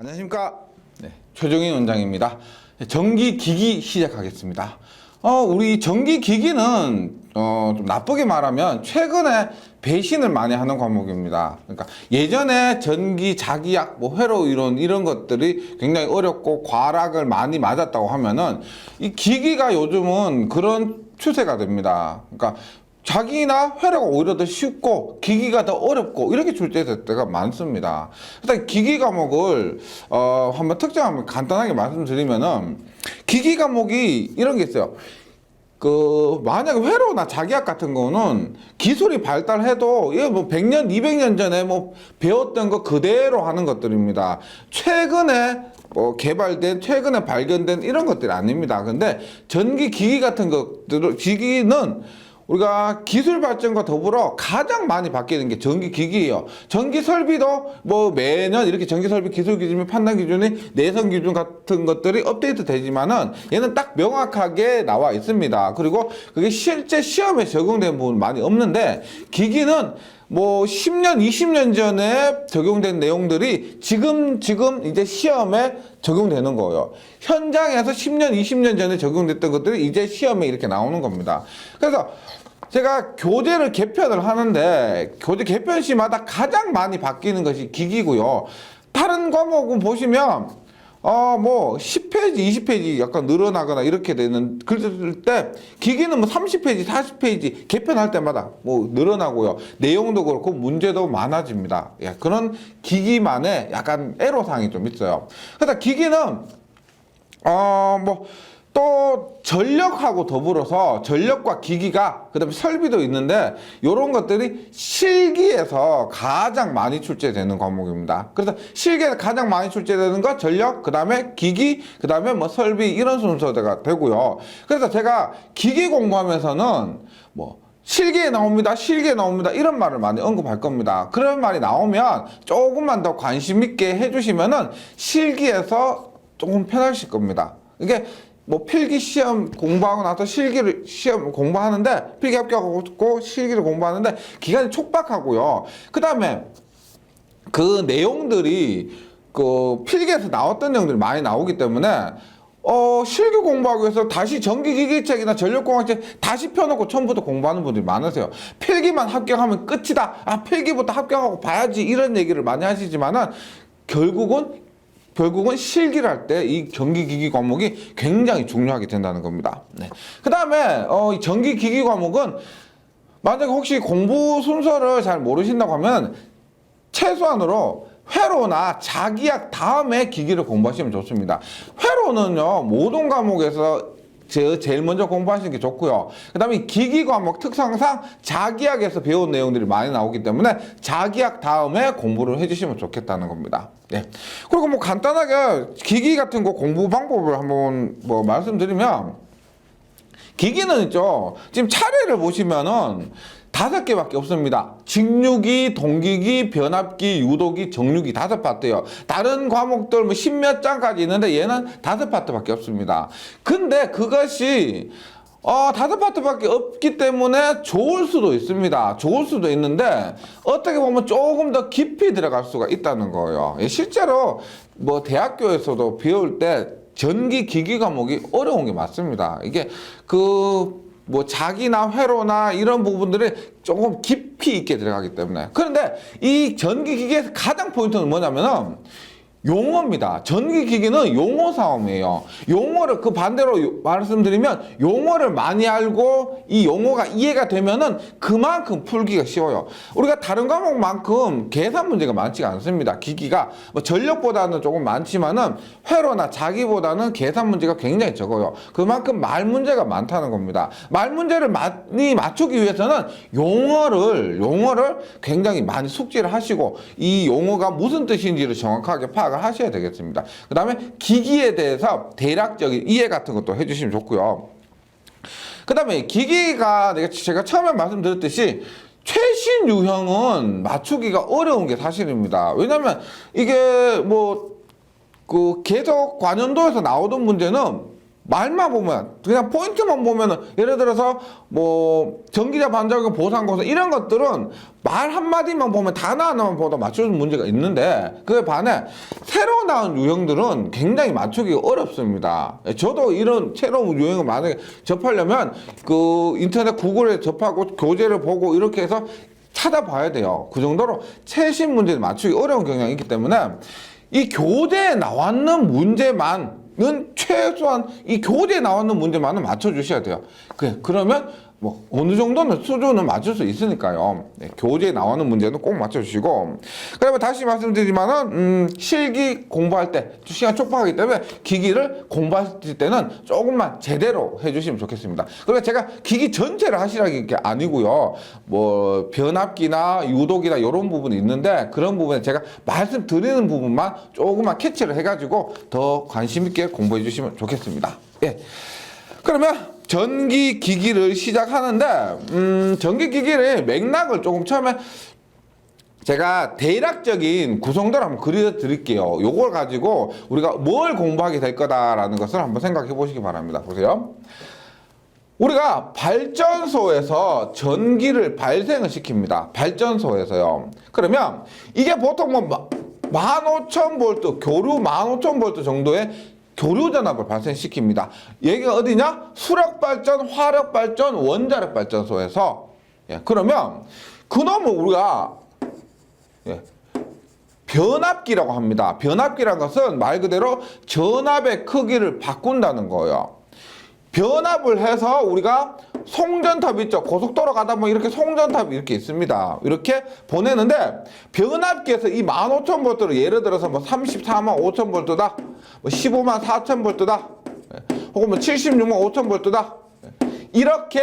안녕하십니까. 네, 최종인 원장입니다. 전기기기 시작하겠습니다. 우리 전기기기는 좀 나쁘게 말하면 최근에 배신을 많이 하는 과목입니다. 그러니까 예전에 전기 자기약, 회로 이론 이런 것들이 굉장히 어렵고 과락을 많이 맞았다고 하면은 이 기기가 요즘은 그런 추세가 됩니다. 그러니까 자기나 회로가 오히려 더 쉽고 기기가 더 어렵고 이렇게 출제될 때가 많습니다. 일단 기기 과목을 한번 특징 간단하게 말씀드리면은 기기 과목이 이런 게 있어요. 만약에 회로나 자기약 같은 거는 기술이 발달해도 이게 100년, 200년 전에 배웠던 거 그대로 하는 것들입니다. 최근에 개발된, 최근에 발견된 이런 것들이 아닙니다. 근데 전기 기기 같은 것들, 기기는 우리가 기술 발전과 더불어 가장 많이 바뀌는 게 전기 기기예요. 전기 설비도 매년 이렇게 전기 설비 기술 기준 및 판단 기준이 내선 기준 같은 것들이 업데이트 되지만은 얘는 딱 명확하게 나와 있습니다. 그리고 그게 실제 시험에 적용된 부분 많이 없는데 기기는 10년, 20년 전에 적용된 내용들이 지금 이제 시험에 적용되는 거예요. 현장에서 10년, 20년 전에 적용됐던 것들이 이제 시험에 이렇게 나오는 겁니다. 그래서 제가 교재를 개편을 하는데 교재 개편 시마다 가장 많이 바뀌는 것이 기기고요. 다른 과목은 보시면 10페이지, 20페이지 약간 늘어나거나 이렇게 되는 글쓸 때 기기는 30페이지, 40페이지 개편할 때마다 늘어나고요. 내용도 그렇고 문제도 많아집니다. 예, 그런 기기만의 약간 애로사항이 좀 있어요. 그래서 기기는 또 전력하고 더불어서 전력과 기기가 그다음에 설비도 있는데 이런 것들이 실기에서 가장 많이 출제되는 과목입니다. 그래서 실기에서 가장 많이 출제되는 거 전력, 그다음에 기기, 그다음에 설비 이런 순서가 되고요. 그래서 제가 기기 공부하면서는 실기에 나옵니다, 실기에 나옵니다 이런 말을 많이 언급할 겁니다. 그런 말이 나오면 조금만 더 관심 있게 해주시면은 실기에서 조금 편하실 겁니다. 이게 필기 시험 공부하고 나서 실기를 시험 공부하는데 필기 합격하고 실기를 공부하는데 기간이 촉박하고요. 그 다음에 그 내용들이 필기에서 나왔던 내용들이 많이 나오기 때문에 실기 공부하기 위해서 다시 전기기기책이나 전력공학책 다시 펴놓고 처음부터 공부하는 분들이 많으세요. 필기만 합격하면 끝이다. 필기부터 합격하고 봐야지 이런 얘기를 많이 하시지만은 결국은 실기를 할 때 이 전기기기 과목이 굉장히 중요하게 된다는 겁니다. 네. 그 다음에 이 전기기기 과목은 만약에 혹시 공부 순서를 잘 모르신다고 하면 최소한으로 회로나 자기약 다음에 기기를 공부하시면 좋습니다. 회로는요 모든 과목에서 제일 먼저 공부하시는 게 좋고요. 그 다음에 기기 과목 특성상 자기약에서 배운 내용들이 많이 나오기 때문에 자기약 다음에 공부를 해주시면 좋겠다는 겁니다. 네. 그리고 간단하게 기기 같은 거 공부 방법을 한번 말씀드리면 기기는 있죠. 지금 차례를 보시면은 5개밖에 없습니다. 직류기, 동기기, 변압기, 유도기, 정류기 5파트예요. 다른 과목들 10몇 장까지 있는데 얘는 5파트밖에 없습니다. 근데 그것이 5파트밖에 없기 때문에 좋을 수도 있습니다. 좋을 수도 있는데 어떻게 보면 조금 더 깊이 들어갈 수가 있다는 거예요. 실제로 대학교에서도 배울 때 전기 기기 과목이 어려운 게 맞습니다. 이게 자기나 회로나 이런 부분들이 조금 깊이 있게 들어가기 때문에. 그런데 이 전기기기에서 가장 포인트는 뭐냐면은 용어입니다. 전기기기는 용어 싸움이에요. 용어를 반대로 말씀드리면 용어를 많이 알고 이 용어가 이해가 되면은 그만큼 풀기가 쉬워요. 우리가 다른 과목만큼 계산 문제가 많지가 않습니다. 기기가 전력보다는 조금 많지만은 회로나 자기보다는 계산 문제가 굉장히 적어요. 그만큼 말 문제가 많다는 겁니다. 말 문제를 많이 맞추기 위해서는 용어를 굉장히 많이 숙지를 하시고 이 용어가 무슨 뜻인지를 정확하게 파악을 하셔야 되겠습니다. 그 다음에 기기에 대해서 대략적인 이해 같은 것도 해주시면 좋고요. 그 다음에 기기가 제가 처음에 말씀드렸듯이 최신 유형은 맞추기가 어려운 게 사실입니다. 왜냐면 이게 계속 관연도에서 나오던 문제는 말만 보면 그냥 포인트만 보면은 예를 들어서 뭐 전기자 반작용 보상고사 이런 것들은 말 한마디만 보면 단어 하나만 보다 맞춰주는 문제가 있는데 그에 반해 새로 나온 유형들은 굉장히 맞추기 어렵습니다. 저도 이런 새로운 유형을 만약에 접하려면 그 인터넷 구글에 접하고 교재를 보고 이렇게 해서 찾아봐야 돼요. 그 정도로 최신 문제를 맞추기 어려운 경향이 있기 때문에 이 교재에 나왔는 문제만은 최소한 이 교재에 나왔는 문제만은 맞춰주셔야 돼요. 그러면 뭐 어느 정도는 수준은 맞출 수 있으니까요. 네, 교재에 나오는 문제는 꼭 맞춰주시고 그다음에 다시 말씀드리지만은 실기 공부할 때 시간 촉박하기 때문에 기기를 공부하실 때는 조금만 제대로 해주시면 좋겠습니다. 그러면 제가 기기 전체를 하시라는 게 아니고요. 뭐 변압기나 유도기나 이런 부분이 있는데 그런 부분에 제가 말씀드리는 부분만 조금만 캐치를 해가지고 더 관심 있게 공부해 주시면 좋겠습니다. 예. 그러면 전기 기기를 시작하는데 전기 기기의 맥락을 조금 처음에 제가 대략적인 구성도를 한번 그려드릴게요. 요걸 가지고 우리가 뭘 공부하게 될 거다라는 것을 한번 생각해 보시기 바랍니다. 보세요. 우리가 발전소에서 전기를 발생을 시킵니다. 발전소에서요. 그러면 이게 보통 뭐 15,000V, 교류 15,000V 정도의 교류 전압을 발생시킵니다. 여기가 어디냐? 수력발전, 화력발전, 원자력 발전소에서. 예, 그러면 그놈을 우리가 변압기라고 합니다. 변압기라는 것은 말 그대로 전압의 크기를 바꾼다는 거예요. 변압을 해서 우리가 송전탑 있죠. 고속도로 가다 보면 이렇게 송전탑이 이렇게 있습니다. 이렇게 보내는데 변압기에서 이 15,000V를 예를 들어서 뭐 345,000V다. 뭐 154,000V다. 혹은 뭐 765,000V다. 이렇게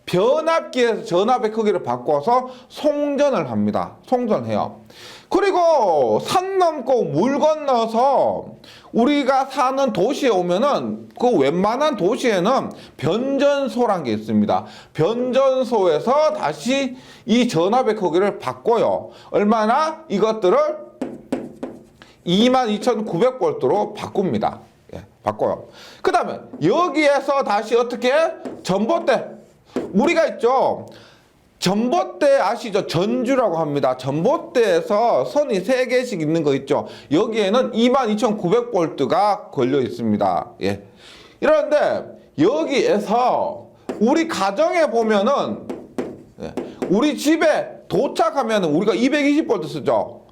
변압기에서 전압의 크기를 바꿔서 송전을 합니다. 송전해요. 그리고 산 넘고 물 건너서 우리가 사는 도시에 오면은 그 웬만한 도시에는 변전소란 게 있습니다. 변전소에서 다시 이 전압의 크기를 바꿔요. 얼마나? 이것들을 22,900V로 바꿉니다. 예, 바꿔요. 그 다음에 여기에서 다시 어떻게 해? 전봇대. 우리가 있죠. 전봇대 아시죠? 전주라고 합니다. 전봇대에서 선이 3개씩 있는 거 있죠. 여기에는 22,900V가 걸려 있습니다. 예. 이런데 여기에서 우리 가정에 보면은 우리 집에 도착하면 우리가 220V 쓰죠.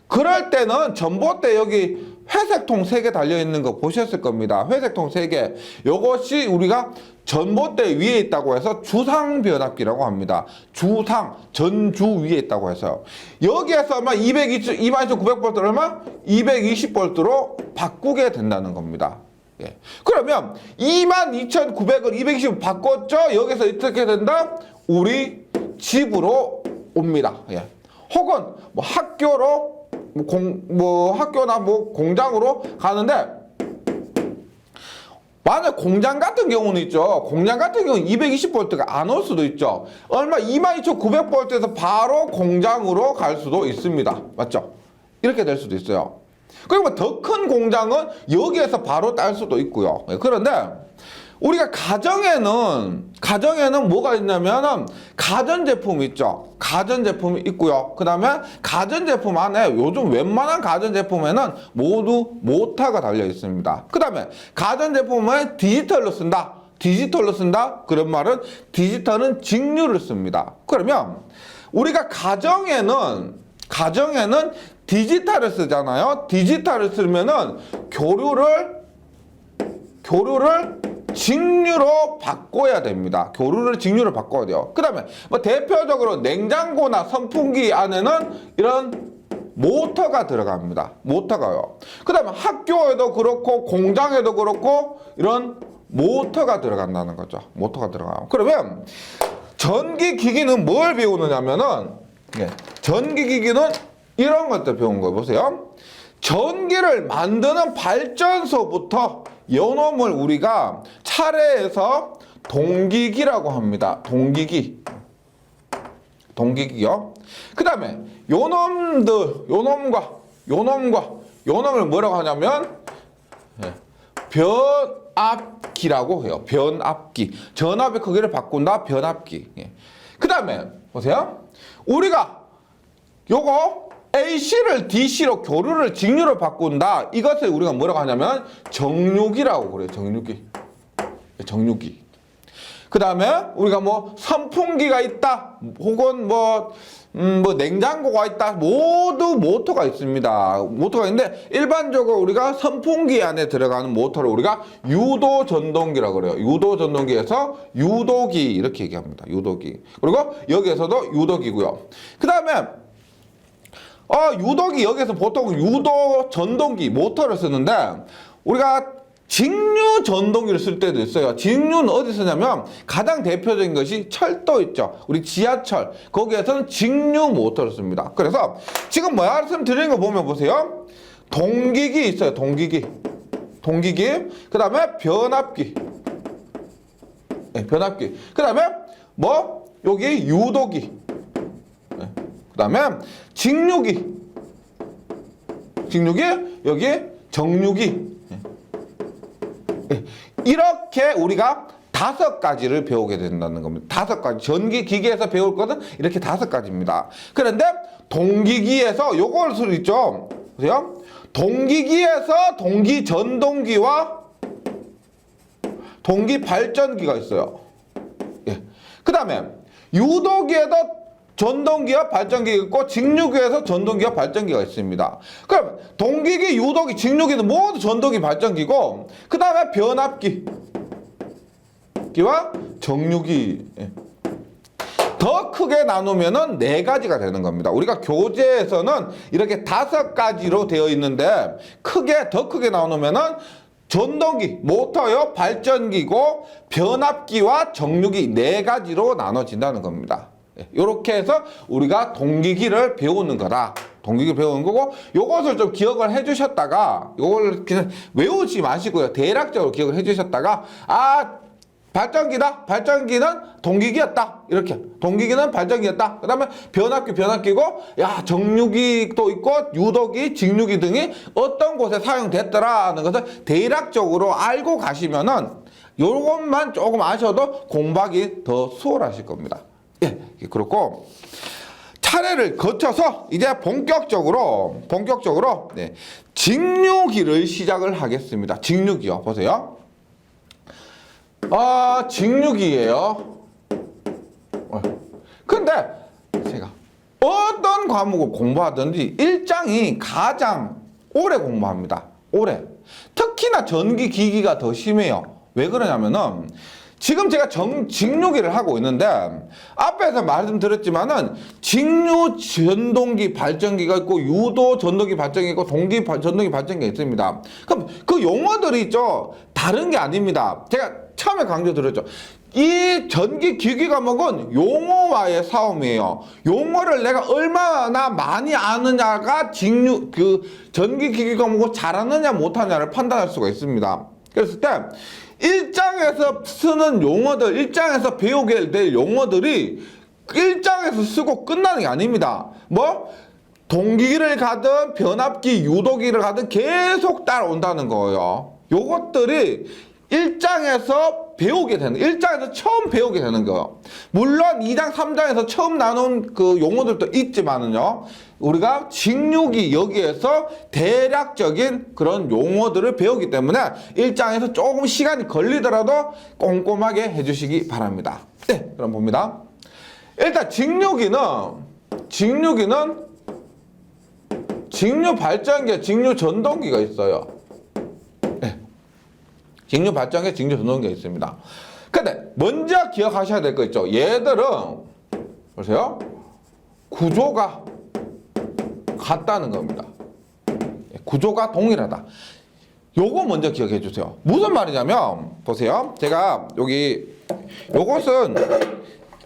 그럴 때는 전봇대 여기 회색통 3개 달려있는 거 보셨을 겁니다. 회색통 3개. 요것이 우리가 전봇대 위에 있다고 해서 주상변압기라고 합니다. 주상, 전주 위에 있다고 해서. 여기에서 아마 22,900V 얼마? 220V로 바꾸게 된다는 겁니다. 예. 그러면 22,900을 220으로 바꿨죠? 여기서 어떻게 된다? 우리 집으로 옵니다. 예. 혹은 뭐 학교로 학교나 뭐 공장으로 가는데 만약 공장 같은 경우는 있죠. 공장 같은 경우는 220V가 안 올 수도 있죠. 얼마 22,900V에서 바로 공장으로 갈 수도 있습니다. 맞죠? 이렇게 될 수도 있어요. 그리고 더 큰 공장은 여기에서 바로 딸 수도 있고요. 그런데 우리가 가정에는 뭐가 있냐면은 가전제품이 있죠. 가전제품이 있고요. 그 다음에 가전제품 안에 요즘 웬만한 가전제품에는 모두 모터가 달려 있습니다. 그 다음에 가전제품을 디지털로 쓴다. 그런 말은 디지털은 직류를 씁니다. 그러면 우리가 가정에는 디지털을 쓰잖아요. 디지털을 쓰면은 교류를 직류로 바꿔야 됩니다. 교류를 직류로 바꿔야 돼요. 그 다음에 뭐 대표적으로 냉장고나 선풍기 안에는 이런 모터가 들어갑니다. 모터가요. 그 다음에 학교에도 그렇고 공장에도 그렇고 이런 모터가 들어간다는 거죠. 모터가 들어가요. 그러면 전기기기는 뭘 배우느냐면은 전기기기는 이런 것들 배운 거예요. 보세요. 전기를 만드는 발전소부터 요놈을 우리가 차례에서 동기기라고 합니다. 동기기요. 그 다음에 요놈을 뭐라고 하냐면 변압기라고 해요. 변압기. 전압의 크기를 바꾼다. 변압기. 예. 그 다음에 보세요. 우리가 요거 AC를 DC로 교류를 직류로 바꾼다. 이것을 우리가 뭐라고 하냐면 정류기라고 그래요. 정류기. 정류기. 그 다음에 우리가 뭐 선풍기가 있다. 혹은 뭐 냉장고가 있다. 모두 모터가 있습니다. 모터가 있는데 일반적으로 우리가 선풍기 안에 들어가는 모터를 우리가 유도 전동기라고 그래요. 유도 전동기에서 유도기 이렇게 얘기합니다. 유도기. 그리고 여기에서도 유도기고요. 그 다음에 유도기 여기서 보통 유도 전동기 모터를 쓰는데 우리가 직류 전동기를 쓸 때도 있어요. 직류는 어디 쓰냐면 가장 대표적인 것이 철도 있죠. 우리 지하철 거기에서는 직류 모터를 씁니다. 그래서 지금 말씀드리는 거 보면 보세요. 동기기 있어요. 동기기. 그 다음에 변압기. 네, 변압기. 그 다음에 여기 유도기. 네. 그 다음에 직류기. 여기 정류기. 이렇게 우리가 5가지를 배우게 된다는 겁니다. 5가지. 전기 기기에서 배울 것은 이렇게 5가지입니다. 그런데 동기기에서 요걸 수 있죠. 보세요. 동기기에서 동기 전동기와 동기 발전기가 있어요. 예. 그 다음에 유도기에도 전동기와 발전기가 있고 직류기에서 전동기와 발전기가 있습니다. 그럼 동기기, 유도기, 직류기는 모두 전동기, 발전기고 그 다음에 변압기와 정류기. 더 크게 나누면은 4가지가 되는 겁니다. 우리가 교재에서는 이렇게 5가지로 되어 있는데 더 크게 나누면은 전동기, 모터요, 발전기고 변압기와 정류기 4가지로 나눠진다는 겁니다. 이렇게 해서 우리가 동기기를 배우는 거다. 동기기를 배우는 거고 요것을 좀 기억을 해주셨다가 요걸 그냥 외우지 마시고요. 대략적으로 기억을 해주셨다가 발전기다. 발전기는 동기기였다. 이렇게. 동기기는 발전기였다. 그 다음에 변압기고 정류기도 있고 유도기, 직류기 등이 어떤 곳에 사용됐더라는 것을 대략적으로 알고 가시면은 요것만 조금 아셔도 공부하기 더 수월하실 겁니다. 예, 그렇고 차례를 거쳐서 이제 본격적으로 네, 직류기를 시작을 하겠습니다. 직류기요. 보세요. 직류기예요. 근데 제가 어떤 과목을 공부하든지 일장이 가장 오래 공부합니다. 오래. 특히나 전기기기가 더 심해요. 왜 그러냐면은 지금 제가 직류기를 하고 있는데 앞에서 말씀드렸지만은 직류 전동기 발전기가 있고 유도 전동기 발전기가 있고 동기 전동기 발전기가 있습니다. 그럼 그 용어들이 있죠. 다른 게 아닙니다. 제가 처음에 강조드렸죠. 이 전기 기기 과목은 용어와의 싸움이에요. 용어를 내가 얼마나 많이 아느냐가 전기 기기 과목을 잘하느냐 못하느냐를 판단할 수가 있습니다. 그랬을 때 1장에서 쓰는 용어들, 1장에서 배우게 될 용어들이 1장에서 쓰고 끝나는 게 아닙니다. 동기기를 가든 변압기, 유도기를 가든 계속 따라온다는 거예요. 요것들이 1장에서 배우게 되는, 1장에서 처음 배우게 되는 거예요. 물론 2장, 3장에서 처음 나눈 그 용어들도 있지만은요, 우리가 직류기 여기에서 대략적인 그런 용어들을 배우기 때문에 1장에서 조금 시간이 걸리더라도 꼼꼼하게 해주시기 바랍니다. 네, 그럼 봅니다. 일단 직류 발전기, 직류 전동기가 있어요. 직류 발전기, 직류 전동기가 있습니다. 근데 먼저 기억하셔야 될 거 있죠. 얘들은 보세요. 구조가 같다는 겁니다. 구조가 동일하다. 요거 먼저 기억해 주세요. 무슨 말이냐면 보세요. 제가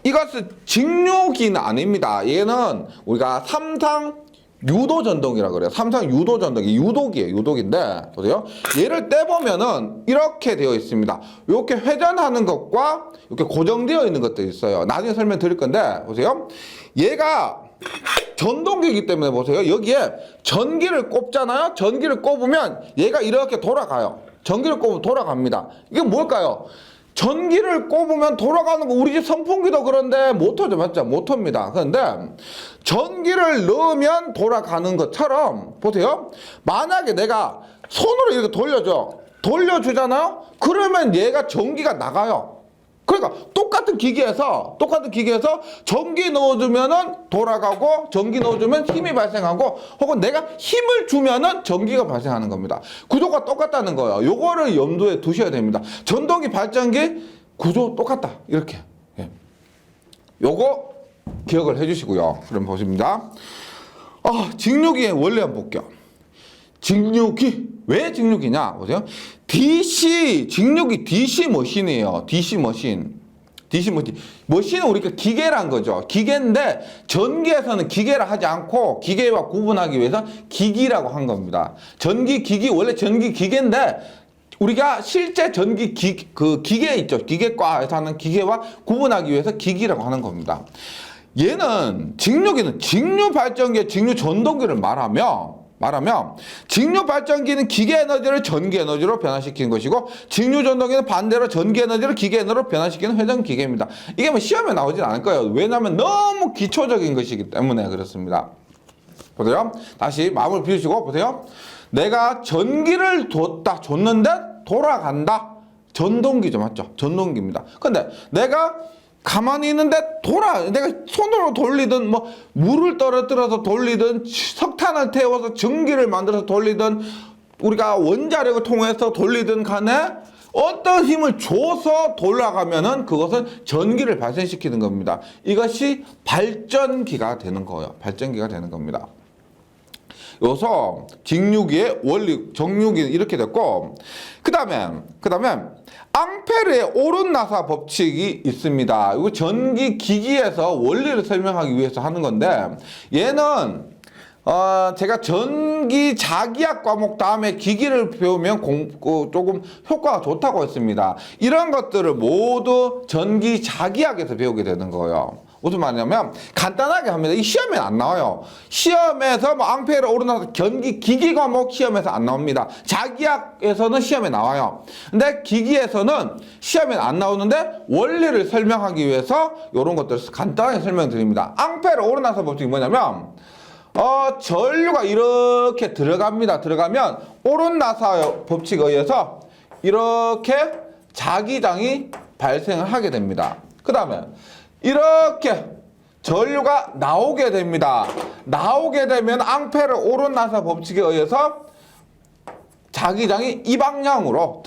이것은 직류기는 아닙니다. 얘는 우리가 삼상 유도 전동기라고 그래요. 삼상 유도 전동기, 유도기예요. 유도기인데 보세요. 얘를 떼보면은 이렇게 되어 있습니다. 이렇게 회전하는 것과 이렇게 고정되어 있는 것들이 있어요. 나중에 설명드릴 건데 보세요. 얘가 전동기이기 때문에 보세요. 여기에 전기를 꼽잖아요. 전기를 꼽으면 얘가 이렇게 돌아가요. 전기를 꼽으면 돌아갑니다. 이게 뭘까요? 전기를 꼽으면 돌아가는 거 우리 집 선풍기도 그런데 모터죠, 맞죠? 모터입니다. 그런데 전기를 넣으면 돌아가는 것처럼 보세요. 만약에 내가 손으로 이렇게 돌려주잖아요. 그러면 얘가 전기가 나가요. 그러니까 똑같은 기계에서 전기 넣어주면은 돌아가고 전기 넣어주면 힘이 발생하고 혹은 내가 힘을 주면은 전기가 발생하는 겁니다. 구조가 똑같다는 거예요. 요거를 염두에 두셔야 됩니다. 전동기, 발전기 구조 똑같다. 이렇게. 예. 요거 기억을 해주시고요. 그럼 보십니다. 직류기의 원리 한번 볼게요. 직류기. 왜 직류기냐? 보세요. 직류기 DC 머신이에요. DC 머신. 머신은 우리가 기계란 거죠. 기계인데 전기에서는 기계라 하지 않고 기계와 구분하기 위해서 기기라고 한 겁니다. 전기기기, 원래 전기기계인데 우리가 실제 기계 있죠. 기계과에서 하는 기계와 구분하기 위해서 기기라고 하는 겁니다. 얘는 직류기는 직류 발전기의 직류 전동기를 말하면 직류 발전기는 기계 에너지를 전기 에너지로 변화시키는 것이고 직류 전동기는 반대로 전기 에너지를 기계 에너지로 변화시키는 회전 기계입니다. 이게 뭐 시험에 나오진 않을 거예요. 왜냐하면 너무 기초적인 것이기 때문에 그렇습니다. 보세요. 다시 마음을 비우시고 보세요. 내가 전기를 줬는데 돌아간다. 전동기죠, 맞죠? 전동기입니다. 근데 내가 가만히 있는데 내가 손으로 돌리든 뭐 물을 떨어뜨려서 돌리든 석탄을 태워서 전기를 만들어서 돌리든 우리가 원자력을 통해서 돌리든 간에 어떤 힘을 줘서 돌아가면은 그것은 전기를 발생시키는 겁니다. 이것이 발전기가 되는 거예요. 발전기가 되는 겁니다. 여기서 직류기의 원리, 정류기는 이렇게 됐고, 그 다음에 앙페르의 오른나사 법칙이 있습니다. 이거 전기 기기에서 원리를 설명하기 위해서 하는 건데, 얘는 제가 전기 자기학 과목 다음에 기기를 배우면 조금 효과가 좋다고 했습니다. 이런 것들을 모두 전기 자기학에서 배우게 되는 거예요. 무슨 말이냐면 간단하게 합니다. 이 시험에 안 나와요. 시험에서 뭐 앙페르 오르나서 전기 기기 과목 시험에서 안 나옵니다. 자기학에서는 시험에 나와요. 근데 기기에서는 시험에 안 나오는데 원리를 설명하기 위해서 이런 것들을 간단하게 설명드립니다. 앙페르 오르나서 법칙이 뭐냐면 전류가 이렇게 들어갑니다. 들어가면 오른나사 법칙에 의해서 이렇게 자기장이 발생을 하게 됩니다. 그 다음에 이렇게 전류가 나오게 됩니다. 나오게 되면 앙페르 오른나사 법칙에 의해서 자기장이 이 방향으로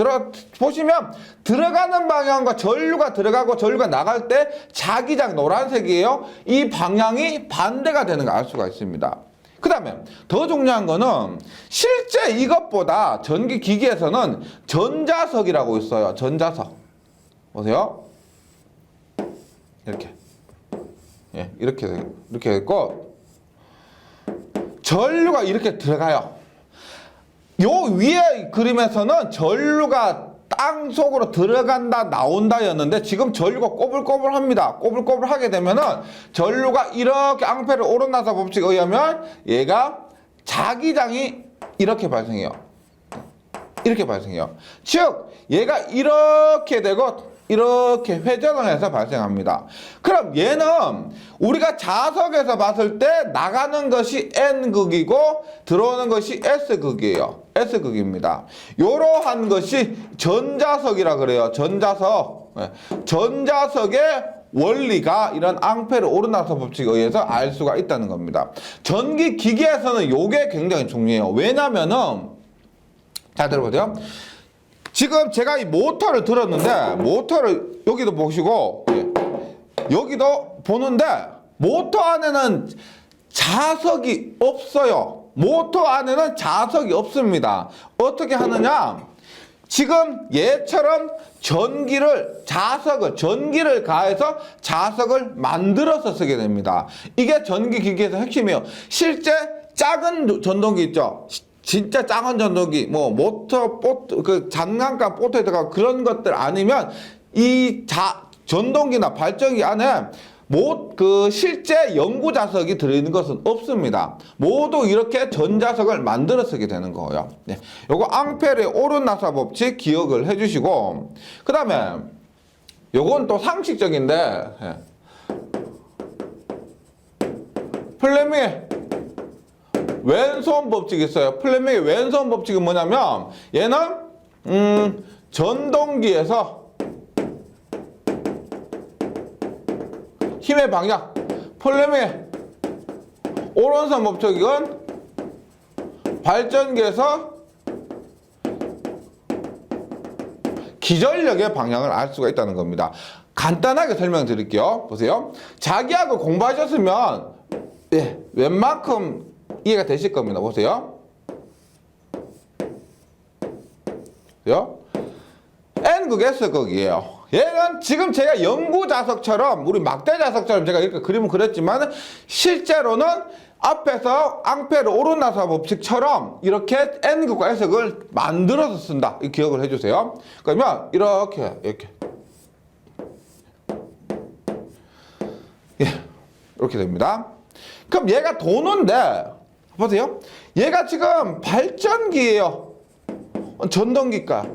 보시면 들어가는 방향과 전류가 들어가고 전류가 나갈 때 자기장 노란색이에요. 이 방향이 반대가 되는 걸 알 수가 있습니다. 그 다음에 더 중요한 거는 실제 이것보다 전기기기에서는 전자석이라고 있어요. 전자석. 보세요. 이렇게. 예, 이렇게 있고 전류가 이렇게 들어가요. 요 위에 그림에서는 전류가 땅 속으로 들어간다 나온다였는데 지금 전류가 꼬불꼬불합니다. 꼬불꼬불하게 되면은 전류가 이렇게 앙페르 오른나사 법칙에 의하면 얘가 자기장이 이렇게 발생해요. 이렇게 발생해요. 즉 얘가 이렇게 되고 이렇게 회전을 해서 발생합니다. 그럼 얘는 우리가 자석에서 봤을 때 나가는 것이 N극이고 들어오는 것이 S극이에요. S극입니다. 이러한 것이 전자석이라 그래요. 전자석. 전자석의 원리가 이런 앙페르 오르나사 법칙에 의해서 알 수가 있다는 겁니다. 전기기기에서는 이게 굉장히 중요해요. 왜냐면은 잘 들어보세요. 지금 제가 이 모터를 들었는데 모터를 여기도 보시고 여기도 보는데 모터 안에는 자석이 없어요. 모터 안에는 자석이 없습니다. 어떻게 하느냐? 지금 얘처럼 전기를 가해서 자석을 만들어서 쓰게 됩니다. 이게 전기기기에서 핵심이에요. 실제 작은 전동기 있죠? 진짜 작은 전동기, 뭐 모터, 장난감 보트에 들어가 그런 것들 아니면 이 전동기나 발전기 안에 실제 연구 자석이 들어있는 것은 없습니다. 모두 이렇게 전자석을 만들어 쓰게 되는 거예요. 네. 요거 앙페르의 옳은 나사 법칙 기억을 해주시고, 그 다음에 요건 또 상식적인데, 플레밍의 왼손 법칙이 있어요. 플레밍의 왼손 법칙은 뭐냐면, 얘는 전동기에서 힘의 방향, 플레밍의 오른손 법칙은 발전기에서 기전력의 방향을 알 수가 있다는 겁니다. 간단하게 설명드릴게요. 보세요. 자기하고 공부하셨으면 웬만큼 이해가 되실 겁니다. 보세요. 보세요. N극, S극이에요. 얘는 지금 제가 연구 자석처럼, 우리 막대 자석처럼 제가 이렇게 그림을 그렸지만, 실제로는 앞에서 앙페르 옳은 나사 법칙처럼 이렇게 N극과 S극을 만들어서 쓴다. 이 기억을 해주세요. 그러면 이렇게. 이렇게 됩니다. 그럼 얘가 도는데, 보세요. 얘가 지금 발전기예요. 전동기일까?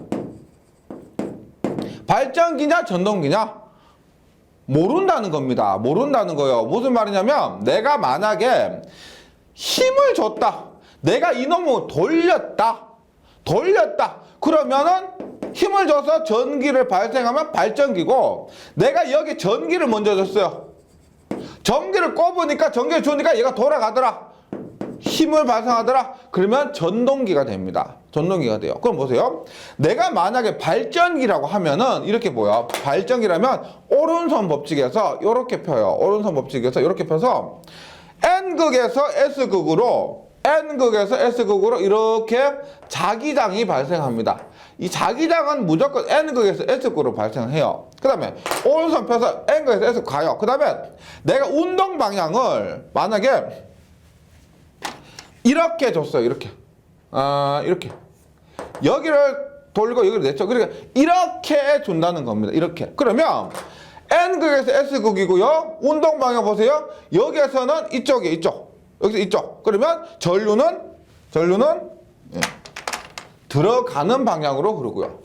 발전기냐 전동기냐? 모른다는 겁니다. 모른다는 거예요. 무슨 말이냐면, 내가 만약에 힘을 줬다. 내가 이놈을 돌렸다. 그러면은 힘을 줘서 전기를 발생하면 발전기고, 내가 여기 전기를 먼저 줬어요. 전기를 꼽으니까, 전기를 주니까 얘가 돌아가더라. 힘을 발생하더라. 그러면 전동기가 됩니다. 전동기가 돼요. 그럼 보세요. 내가 만약에 발전기라고 하면은 이렇게 보여. 발전기라면 오른손 법칙에서 이렇게 펴요. 오른손 법칙에서 이렇게 펴서 N극에서 S극으로 이렇게 자기장이 발생합니다. 이 자기장은 무조건 N극에서 S극으로 발생해요. 그 다음에 오른손 펴서 N극에서 S극 가요. 그 다음에 내가 운동 방향을 만약에 이렇게 줬어요. 이렇게. 여기를 돌리고 여기를 냈죠. 그러니까 이렇게 준다는 겁니다. 이렇게. 그러면 N극에서 S극이고요. 운동 방향 보세요. 여기에서는 이쪽이에요. 이쪽. 여기서 이쪽. 그러면 전류는 들어가는 방향으로 흐르고요.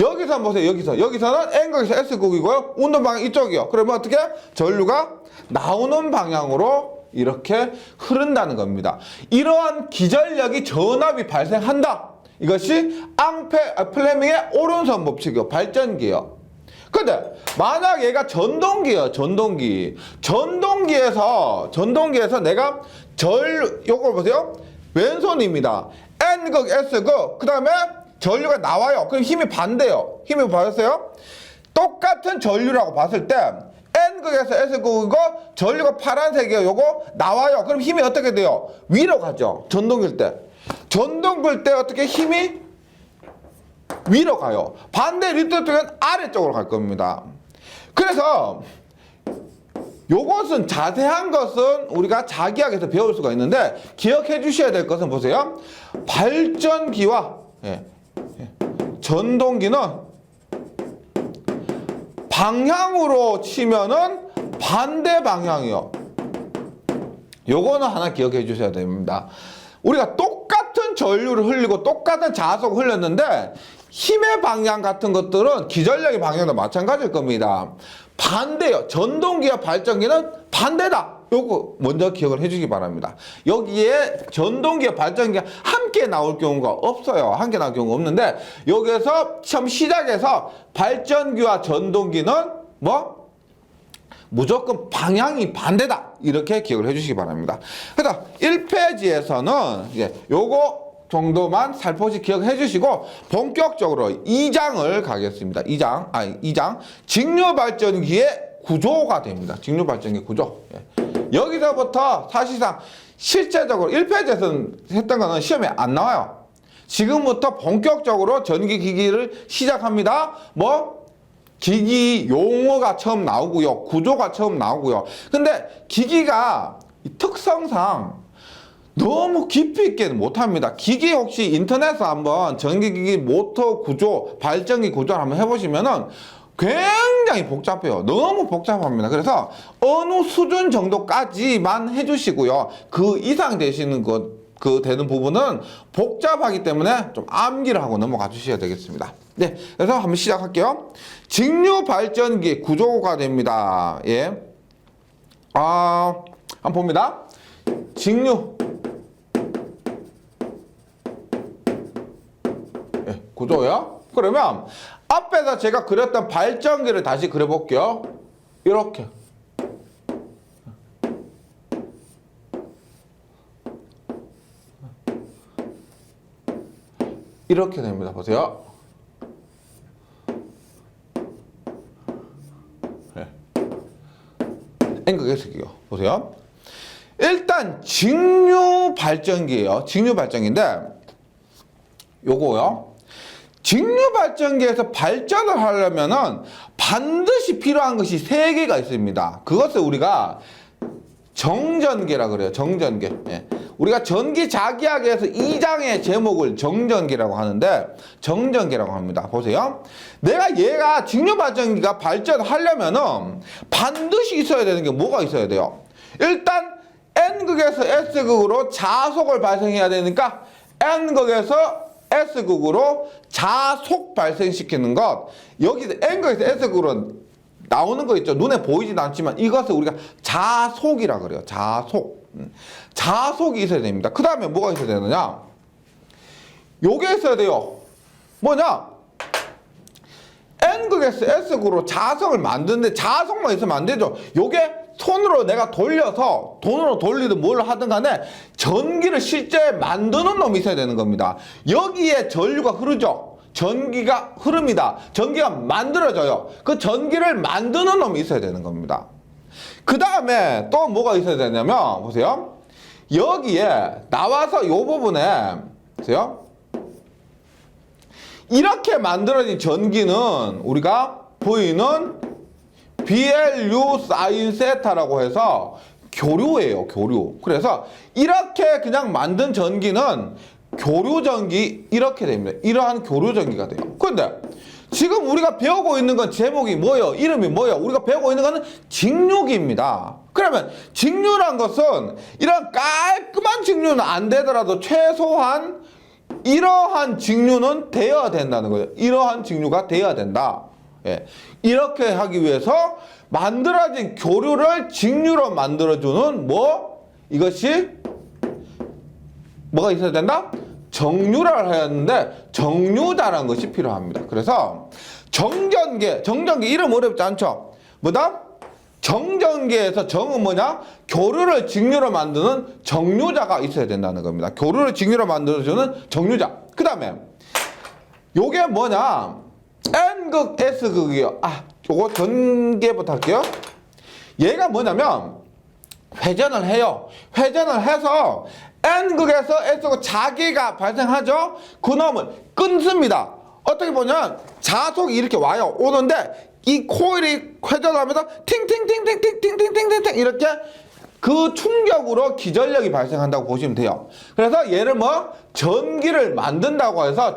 여기서 보세요. 여기서는 N극에서 S극이고요. 운동 방향 이쪽이요. 그러면 어떻게? 전류가 나오는 방향으로 이렇게 흐른다는 겁니다. 이러한 기전력이 전압이 발생한다. 이것이 플레밍의 오른손 법칙이요. 발전기예요. 근데 만약 얘가 전동기예요. 전동기에서 내가 요걸 보세요. 왼손입니다. N극, S극. 그 다음에 전류가 나와요. 그럼 힘이 반대요. 힘이 받았어요? 똑같은 전류라고 봤을 때 N극에서 S극이고 전류가 파란색이에요. 요거 나와요. 그럼 힘이 어떻게 돼요? 위로 가죠. 전동기일 때 어떻게 힘이 위로 가요. 반대 리터 쪽은 아래쪽으로 갈 겁니다. 그래서 요것은 자세한 것은 우리가 자기학에서 배울 수가 있는데, 기억해 주셔야 될 것은 보세요. 발전기와 전동기는 방향으로 치면은 반대 방향이요. 요거는 하나 기억해 주셔야 됩니다. 우리가 똑같은 전류를 흘리고 똑같은 자석을 흘렸는데 힘의 방향 같은 것들은 기전력의 방향도 마찬가지일 겁니다. 반대요. 전동기와 발전기는 반대다. 요거 먼저 기억을 해주시기 바랍니다. 여기에 전동기와 발전기가 함께 나올 경우가 없어요. 함께 나올 경우가 없는데, 여기에서 처음 시작해서 발전기와 전동기는 무조건 방향이 반대다. 이렇게 기억을 해주시기 바랍니다. 그래서 1페이지에서는 이제 요거 정도만 살포시 기억해 주시고, 본격적으로 2장을 가겠습니다. 2장. 직류발전기의 구조가 됩니다. 직류발전기 구조. 여기서부터 사실상 실제적으로 1페이지에서는 했던 거는 시험에 안 나와요. 지금부터 본격적으로 전기기기를 시작합니다. 기기 용어가 처음 나오고요. 구조가 처음 나오고요. 근데 기기가 특성상 너무 깊이 있게는 못합니다. 기기 혹시 인터넷에서 한번 전기기기 모터 구조, 발전기 구조를 한번 해보시면은 굉장히 복잡해요. 너무 복잡합니다. 그래서 어느 수준 정도까지만 해주시고요. 그 이상 되시는 되는 부분은 복잡하기 때문에 좀 암기를 하고 넘어가 주셔야 되겠습니다. 네, 그래서 한번 시작할게요. 직류 발전기 구조가 됩니다. 예, 한번 봅니다. 직류 구조요. 그러면 앞에서 제가 그렸던 발전기를 다시 그려볼게요. 이렇게. 이렇게 됩니다. 보세요. 네. N극의 보세요. 일단 직류 발전기예요. 직류 발전기인데 요거요. 직류 발전기에서 발전을 하려면은 반드시 필요한 것이 3개가 있습니다. 그것을 우리가 정전기라 그래요. 정전기. 예. 우리가 전기자기학에서 2장의 제목을 정전기라고 하는데 정전기라고 합니다. 보세요. 얘가 직류 발전기가 발전하려면은 반드시 있어야 되는 게 뭐가 있어야 돼요? 일단 N극에서 S극으로 자속을 발생해야 되니까 N극에서 S극으로 자속 발생시키는 것. 여기서 N극에서 S극으로 나오는 거 있죠. 눈에 보이진 않지만 이것을 우리가 자속이라 그래요. 자속. 자속이 있어야 됩니다. 그 다음에 뭐가 있어야 되느냐? 요게 있어야 돼요. 뭐냐? N극에서 S극으로 자석을 만드는데 자석만 있으면 안 되죠. 요게 손으로 내가 돌려서 돈으로 돌리든 뭘 하든 간에 전기를 실제 만드는 놈이 있어야 되는 겁니다. 여기에 전류가 흐르죠. 전기가 흐릅니다. 전기가 만들어져요. 그 전기를 만드는 놈이 있어야 되는 겁니다. 그 다음에 또 뭐가 있어야 되냐면 보세요. 여기에 나와서 요 부분에 보세요. 이렇게 만들어진 전기는 우리가 보이는 BLU 사인 세타라고 해서 교류예요. 교류. 그래서 이렇게 그냥 만든 전기는 교류전기 이렇게 됩니다. 이러한 교류전기가 돼요. 그런데 지금 우리가 배우고 있는 건 제목이 뭐예요? 이름이 뭐예요? 우리가 배우고 있는 거는 직류기입니다. 그러면 직류란 것은 이런 깔끔한 직류는 안 되더라도 최소한 이러한 직류는 되어야 된다는 거예요. 이러한 직류가 되어야 된다. 예. 이렇게 하기 위해서 만들어진 교류를 직류로 만들어주는 이것이 뭐가 있어야 된다? 정류라고 하였는데 정류자라는 것이 필요합니다. 그래서 정전기 이름 어렵지 않죠? 뭐다? 정전기에서 정은 뭐냐? 교류를 직류로 만드는 정류자가 있어야 된다는 겁니다. 교류를 직류로 만들어주는 정류자. 그 다음에 요게 뭐냐? N극, S극이요. 요거 전개부터 할게요. 얘가 뭐냐면 회전을 해요. 회전을 해서 N극에서 S극 자기가 발생하죠. 그 놈을 끊습니다. 어떻게 보면 자속이 이렇게 와요. 오는데 이 코일이 회전하면서 팅팅팅팅팅팅팅팅팅 이렇게 그 충격으로 기전력이 발생한다고 보시면 돼요. 그래서 얘를 전기를 만든다고 해서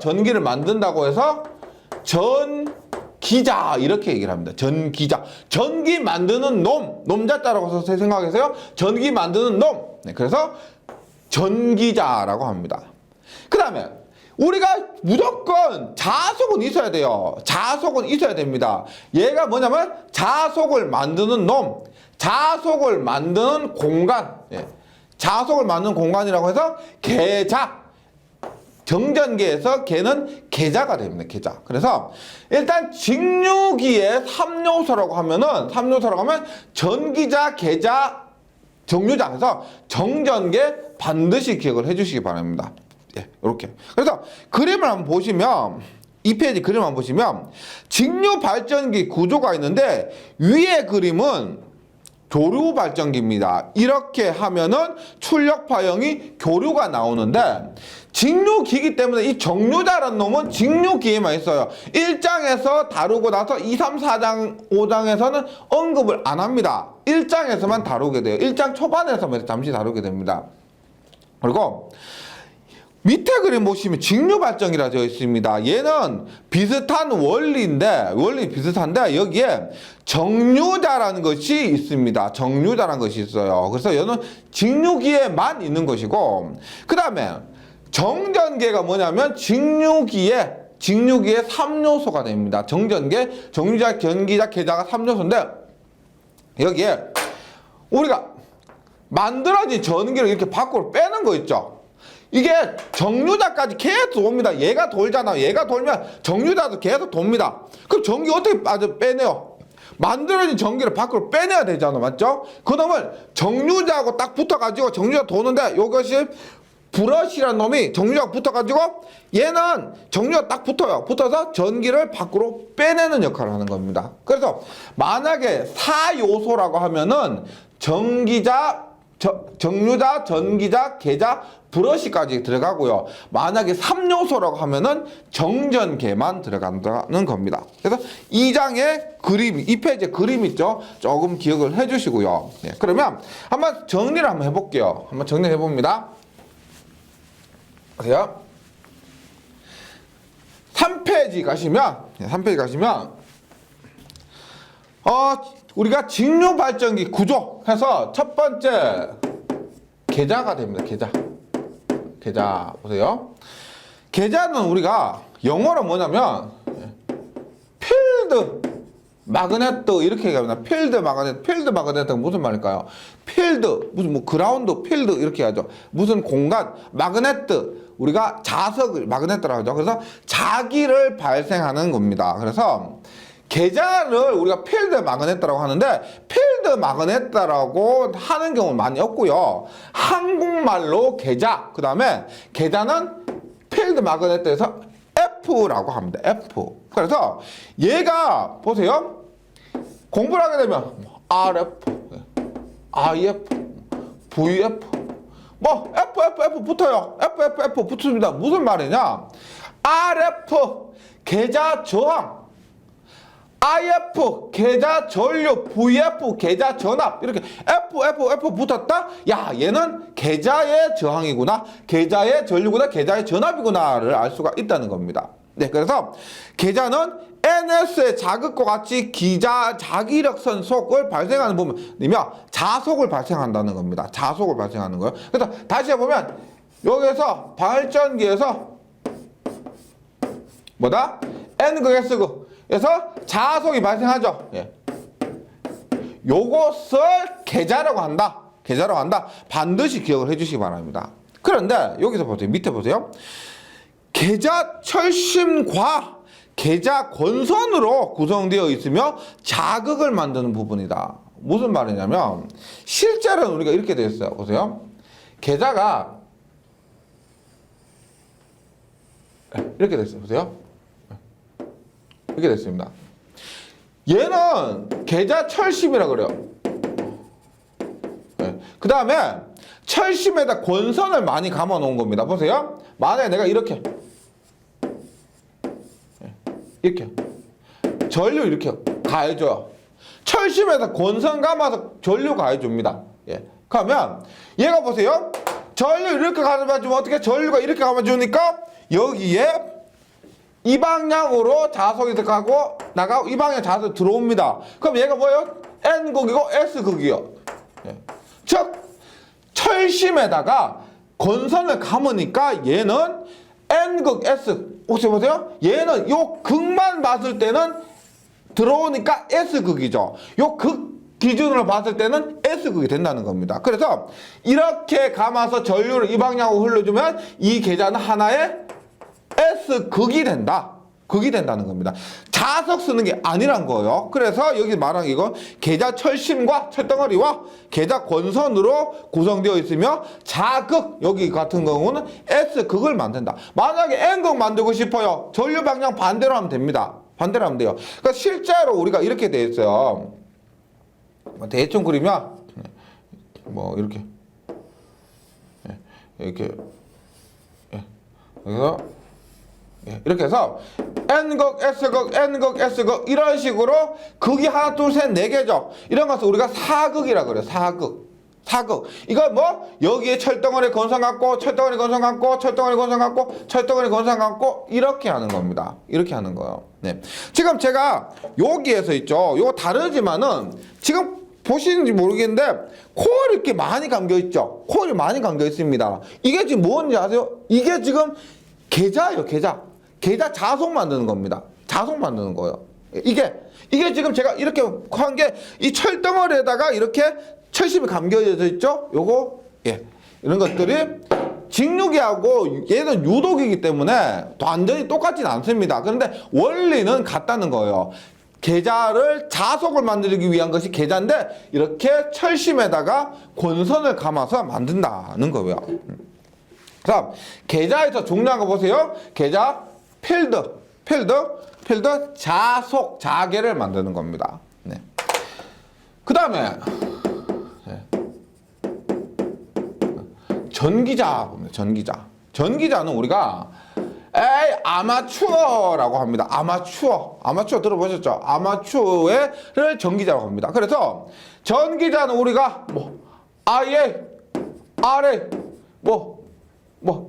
전기자 이렇게 얘기를 합니다. 전기자. 전기 만드는 놈자자라고 생각하세요. 전기 만드는 놈. 네, 그래서 전기자라고 합니다. 그 다음에 우리가 무조건 자속은 있어야 돼요. 자속은 있어야 됩니다. 얘가 뭐냐면 자속을 만드는 놈, 자속을 만드는 공간, 자속을 만드는 공간이라고 해서 계자. 정전기에서 걔는 계자가 됩니다. 계자. 그래서 일단 직류기의 3요소라고 하면 전기자, 계자, 정류자 해서 정전기에 반드시 기억을 해주시기 바랍니다. 예, 이렇게. 그래서 그림을 한번 보시면 2페이지 그림을 한번 보시면 직류 발전기 구조가 있는데 위의 그림은 교류 발전기입니다. 이렇게 하면은 출력파형이 교류가 나오는데 직류기이기 때문에 이 정류자라는 놈은 직류기에만 있어요. 1장에서 다루고 나서 2, 3, 4장, 5장에서는 언급을 안 합니다. 1장에서만 다루게 돼요. 1장 초반에서만 잠시 다루게 됩니다. 그리고 밑에 그림 보시면 직류발전기라 되어 있습니다. 얘는 비슷한 원리 비슷한데 여기에 정류자라는 것이 있습니다. 정류자라는 것이 있어요. 그래서 얘는 직류기에만 있는 것이고, 그 다음에 정전계가 뭐냐면 직류기의 3요소가 됩니다. 정전계, 정류자, 전기자, 계자가 3요소인데 여기에 우리가 만들어진 전기를 이렇게 밖으로 빼는 거 있죠. 이게 정류자까지 계속 옵니다. 얘가 돌잖아. 얘가 돌면 정류자도 계속 돕니다. 그럼 전기 어떻게 빼내요? 만들어진 전기를 밖으로 빼내야 되잖아. 맞죠? 그놈을 정류자하고 딱 붙어가지고 정류자 도는데 이것이 브러쉬라는 놈이 정류자가 붙어가지고 얘는 정류자 딱 붙어요. 붙어서 전기를 밖으로 빼내는 역할을 하는 겁니다. 그래서 만약에 4요소라고 하면은 정류자, 전기자, 계자, 브러쉬까지 들어가고요. 만약에 3요소라고 하면은 정전계만 들어간다는 겁니다. 그래서 이 장의 그림, 이 페이지에 그림 있죠? 조금 기억을 해주시고요. 네, 그러면 한번 정리를 한번 해볼게요. 한번 정리해 봅니다. 보세요. 3페이지 가시면, 3페이지 가시면, 우리가 직류발전기 구조 해서 첫 번째 계자가 됩니다. 계자 보세요. 계자는 우리가 영어로 뭐냐면 필드 마그네트 이렇게 얘기합니다. 필드 마그네트가 무슨 말일까요? 필드 무슨 뭐 그라운드 필드 이렇게 하죠. 무슨 공간 마그네트 우리가 자석을 마그네트라고 하죠. 그래서 자기를 발생하는 겁니다. 그래서 계자를 우리가 필드 마그네트라고 하는데 필드 마그네트라고 하는 경우는 많이 없고요. 한국말로 계자, 그 다음에 계자는 필드 마그네트에서 F라고 합니다. F. 그래서 얘가 보세요. 공부를 하게 되면 RF, IF, VF 뭐 F 붙어요. F 붙습니다. 무슨 말이냐? RF 계자 저항, IF 계자 전류, VF 계자 전압 이렇게 F 붙었다? 야 얘는 계자의 저항이구나, 계자의 전류구나, 계자의 전압이구나를 알 수가 있다는 겁니다. 네, 그래서 계자는 NS의 자극과 같이 자기력선 속을 발생하는 부분이며 자속을 발생한다는 겁니다. 자속을 발생하는 거예요. 그래서 다시 해보면 여기서 발전기에서 뭐다? N극 S극에서 자속이 발생하죠. 예. 요것을 계자라고 한다. 반드시 기억을 해주시기 바랍니다. 그런데 여기서 보세요. 밑에 보세요. 계자 철심과 계자 권선으로 구성되어 있으며 자극을 만드는 부분이다. 무슨 말이냐면 실제로는 우리가 이렇게 되어 있어요. 보세요. 계자가 이렇게 되어 있어요. 보세요. 이렇게 됐습니다. 얘는 계자 철심이라 그래요. 네. 그 다음에 철심에다 권선을 많이 감아 놓은 겁니다. 보세요. 만약에 내가 이렇게 전류 이렇게 가해줘요. 철심에다 권선 감아서 전류 가해줍니다. 예. 그러면 얘가 보세요. 전류 이렇게 감아주면 어떻게? 전류가 이렇게 감아주니까 여기에 이 방향으로 자석이 들어가고 나가고 이 방향 자석이 들어옵니다. 그럼 얘가 뭐예요? N극이고 S극이요. 예. 즉 철심에다가 권선을 감으니까 얘는 N극 S. 혹시 보세요? 얘는 요 극만 봤을 때는 들어오니까 S극이죠. 요 극 기준으로 봤을 때는 S극이 된다는 겁니다. 그래서 이렇게 감아서 전류를 이 방향으로 흘러주면 이 계자는 하나의 S극이 된다. 극이 된다는 겁니다. 자석 쓰는 게 아니란 거예요. 그래서 여기 말한 이거 계자 철심과 철덩어리와 계자 권선으로 구성되어 있으며 자극 여기 같은 경우는 S극을 만든다. 만약에 N극 만들고 싶어요. 전류 방향 반대로 하면 됩니다. 반대로 하면 돼요. 그러니까 실제로 우리가 이렇게 돼 있어요. 대충 그리면 뭐 이렇게 그래서 이렇게 해서 N극, S극, N극, S극 이런 식으로 극이 하나, 둘, 셋, 네 개죠. 이런 것을 우리가 사극이라 그래요. 사극. 사극. 이거 뭐 여기에 철덩어리 건성 갖고 철덩어리 건성 갖고 철덩어리 건성 갖고 철덩어리 건성 갖고 이렇게 하는 겁니다. 이렇게 하는 거예요. 네. 지금 제가 여기에서 있죠. 요거 다르지만은 지금 보시는지 모르겠는데 코일이 이렇게 많이 감겨 있죠. 코일이 많이 감겨 있습니다. 이게 지금 뭔지 아세요? 이게 지금 계자예요. 계자. 계자 자석 만드는 겁니다. 자석 만드는 거예요. 이게 지금 제가 이렇게 한 게 이 철덩어리에다가 이렇게 철심이 감겨져 있죠? 요거, 예. 이런 것들이 직류기하고 얘는 유독이기 때문에 완전히 똑같진 않습니다. 그런데 원리는 같다는 거예요. 계자를 자석을 만들기 위한 것이 계자인데 이렇게 철심에다가 권선을 감아서 만든다는 거고요. 자, 계자에서 중요한 거 보세요. 계자, 필드, 자속, 자계를 만드는 겁니다. 네. 그 다음에 전기자 봅니다. 전기자는 우리가 아마추어라고 합니다. 아마추어 들어보셨죠? 아마추어를 전기자라고 합니다. 그래서 전기자는 우리가 뭐 아예 아래 뭐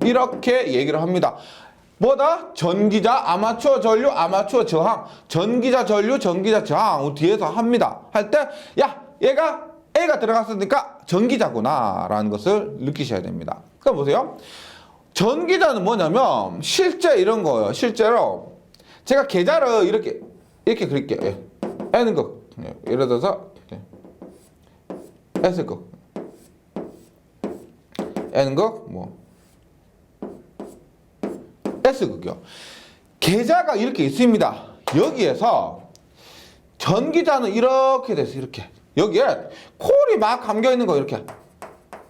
이렇게 얘기를 합니다. 뭐다? 전기자, 아마추어 전류, 아마추어 저항, 전기자 전류, 전기자 저항 뒤에서 합니다. 할 때 야 얘가 A가 들어갔으니까 전기자구나 라는 것을 느끼셔야 됩니다. 그럼 보세요. 전기자는 뭐냐면 실제 이런 거예요. 실제로 제가 계자를 이렇게 그릴게요. 예. N은 극. 예. 예를 들어서 S는 극. N은 극 뭐 S극이요. 계자가 이렇게 있습니다. 여기에서 전기자는 이렇게 돼서 이렇게 여기에 코일이 막 감겨 있는 거 이렇게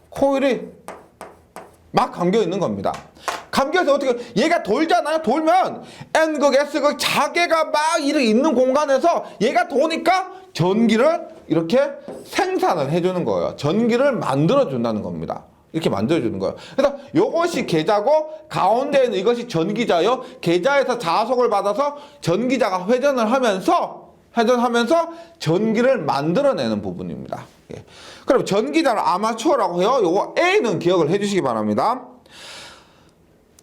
코일이 막 감겨 있는 겁니다. 감겨서 어떻게 얘가 돌잖아요. 돌면 N극, S극 자개가 막 이렇게 있는 공간에서 얘가 도니까 전기를 이렇게 생산을 해주는 거예요. 전기를 만들어 준다는 겁니다. 이렇게 만들어주는 거예요. 그래서 이것이 계자고 가운데 있는 이것이 전기자요. 계자에서 자속을 받아서 전기자가 회전하면서 전기를 만들어내는 부분입니다. 예. 그럼 전기자를 아마추어라고 해요. 요거 A는 기억을 해주시기 바랍니다.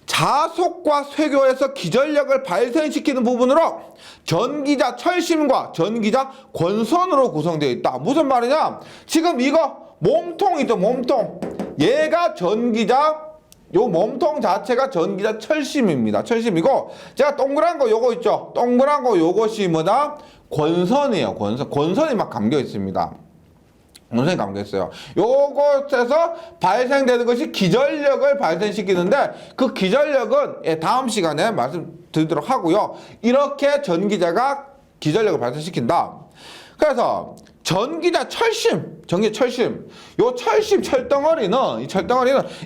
자속과 쇄교에서 기전력을 발생시키는 부분으로 전기자 철심과 전기자 권선으로 구성되어 있다. 무슨 말이냐? 지금 이거 몸통이죠. 몸통. 얘가 전기자, 요 몸통 자체가 전기자 철심입니다. 철심이고 제가 동그란 거 요거 있죠. 동그란 거 요것이 뭐다? 권선이에요. 권선이 막 감겨 있습니다. 권선이 감겨 있어요. 요것에서 발생되는 것이 기전력을 발생시키는데 그 기전력은 다음 시간에 말씀드리도록 하고요. 이렇게 전기자가 기전력을 발생시킨다. 그래서 전기자 철심. 요 철심 철덩어리는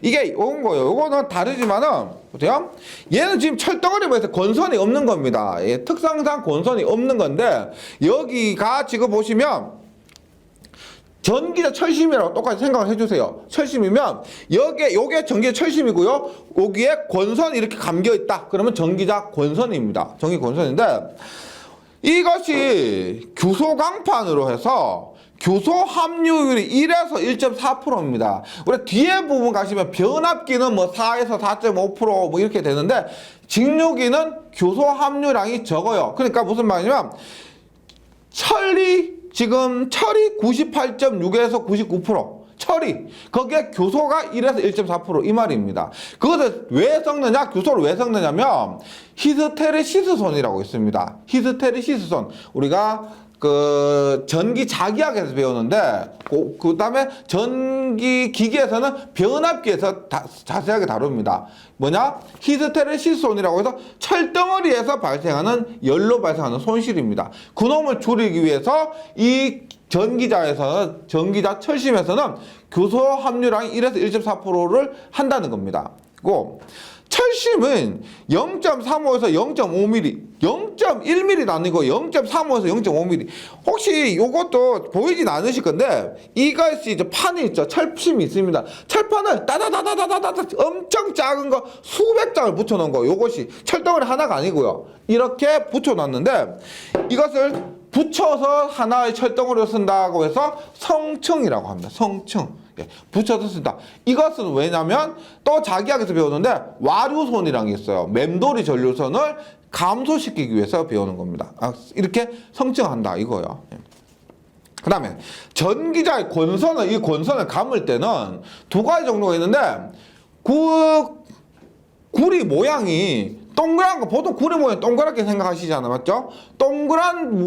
이게 온 거예요. 요거는 다르지만은 보세요. 얘는 지금 철덩어리 에서 권선이 없는 겁니다. 예, 특성상 권선이 없는 건데 여기가 지금 보시면 전기자 철심이라고 똑같이 생각을 해주세요. 철심이면 요게 전기자 철심이고요. 여기에 권선이 이렇게 감겨 있다. 그러면 전기자 권선입니다. 전기 권선인데 이것이 규소 강판으로 해서 규소 함유율이 1에서 1.4%입니다. 우리 뒤에 부분 가시면 변압기는 뭐 4에서 4.5% 뭐 이렇게 되는데 직류기는 규소 함유량이 적어요. 그러니까 무슨 말이냐면 철이 98.6에서 99%. 거기에 교소가 1에서 1.4% 이 말입니다. 그것을 왜 섞느냐? 교소를 왜 섞느냐면 히스테르시스손이라고 있습니다. 히스테르시스손. 우리가 그 전기 자기학에서 배우는데 그 다음에 전기 기기에서는 변압기에서 자세하게 다룹니다. 뭐냐? 히스테르시스손이라고 해서 철덩어리에서 발생하는 열로 발생하는 손실입니다. 그놈을 줄이기 위해서 이 전기자 철심에서는 교소 함유량이 1에서 1.4%를 한다는 겁니다. 고 철심은 0.35에서 0.5mm, 0.1mm도 아니고 0.35에서 0.5mm. 혹시 요것도 보이진 않으실 건데 이것이 이제 판이 있죠. 철심이 있습니다. 철판을 따다다다다다다 엄청 작은 거 수백 장을 붙여놓은 거. 요것이 철덩어리 하나가 아니고요. 이렇게 붙여놨는데 이것을 붙여서 하나의 철덩어리를 쓴다고 해서 성층이라고 합니다. 성층. 예, 붙여서 쓴다. 이것은 왜냐면 또 자기학에서 배우는데 와류손이라는 게 있어요. 맴돌이 전류선을 감소시키기 위해서 배우는 겁니다. 이렇게 성층한다 이거예요. 예. 그 다음에 전기자의 권선을, 이 권선을 감을 때는 두 가지 종류가 있는데, 구리 모양이 동그란 거, 보통 구리 모양 동그랗게 생각하시잖아요. 맞죠? 동그란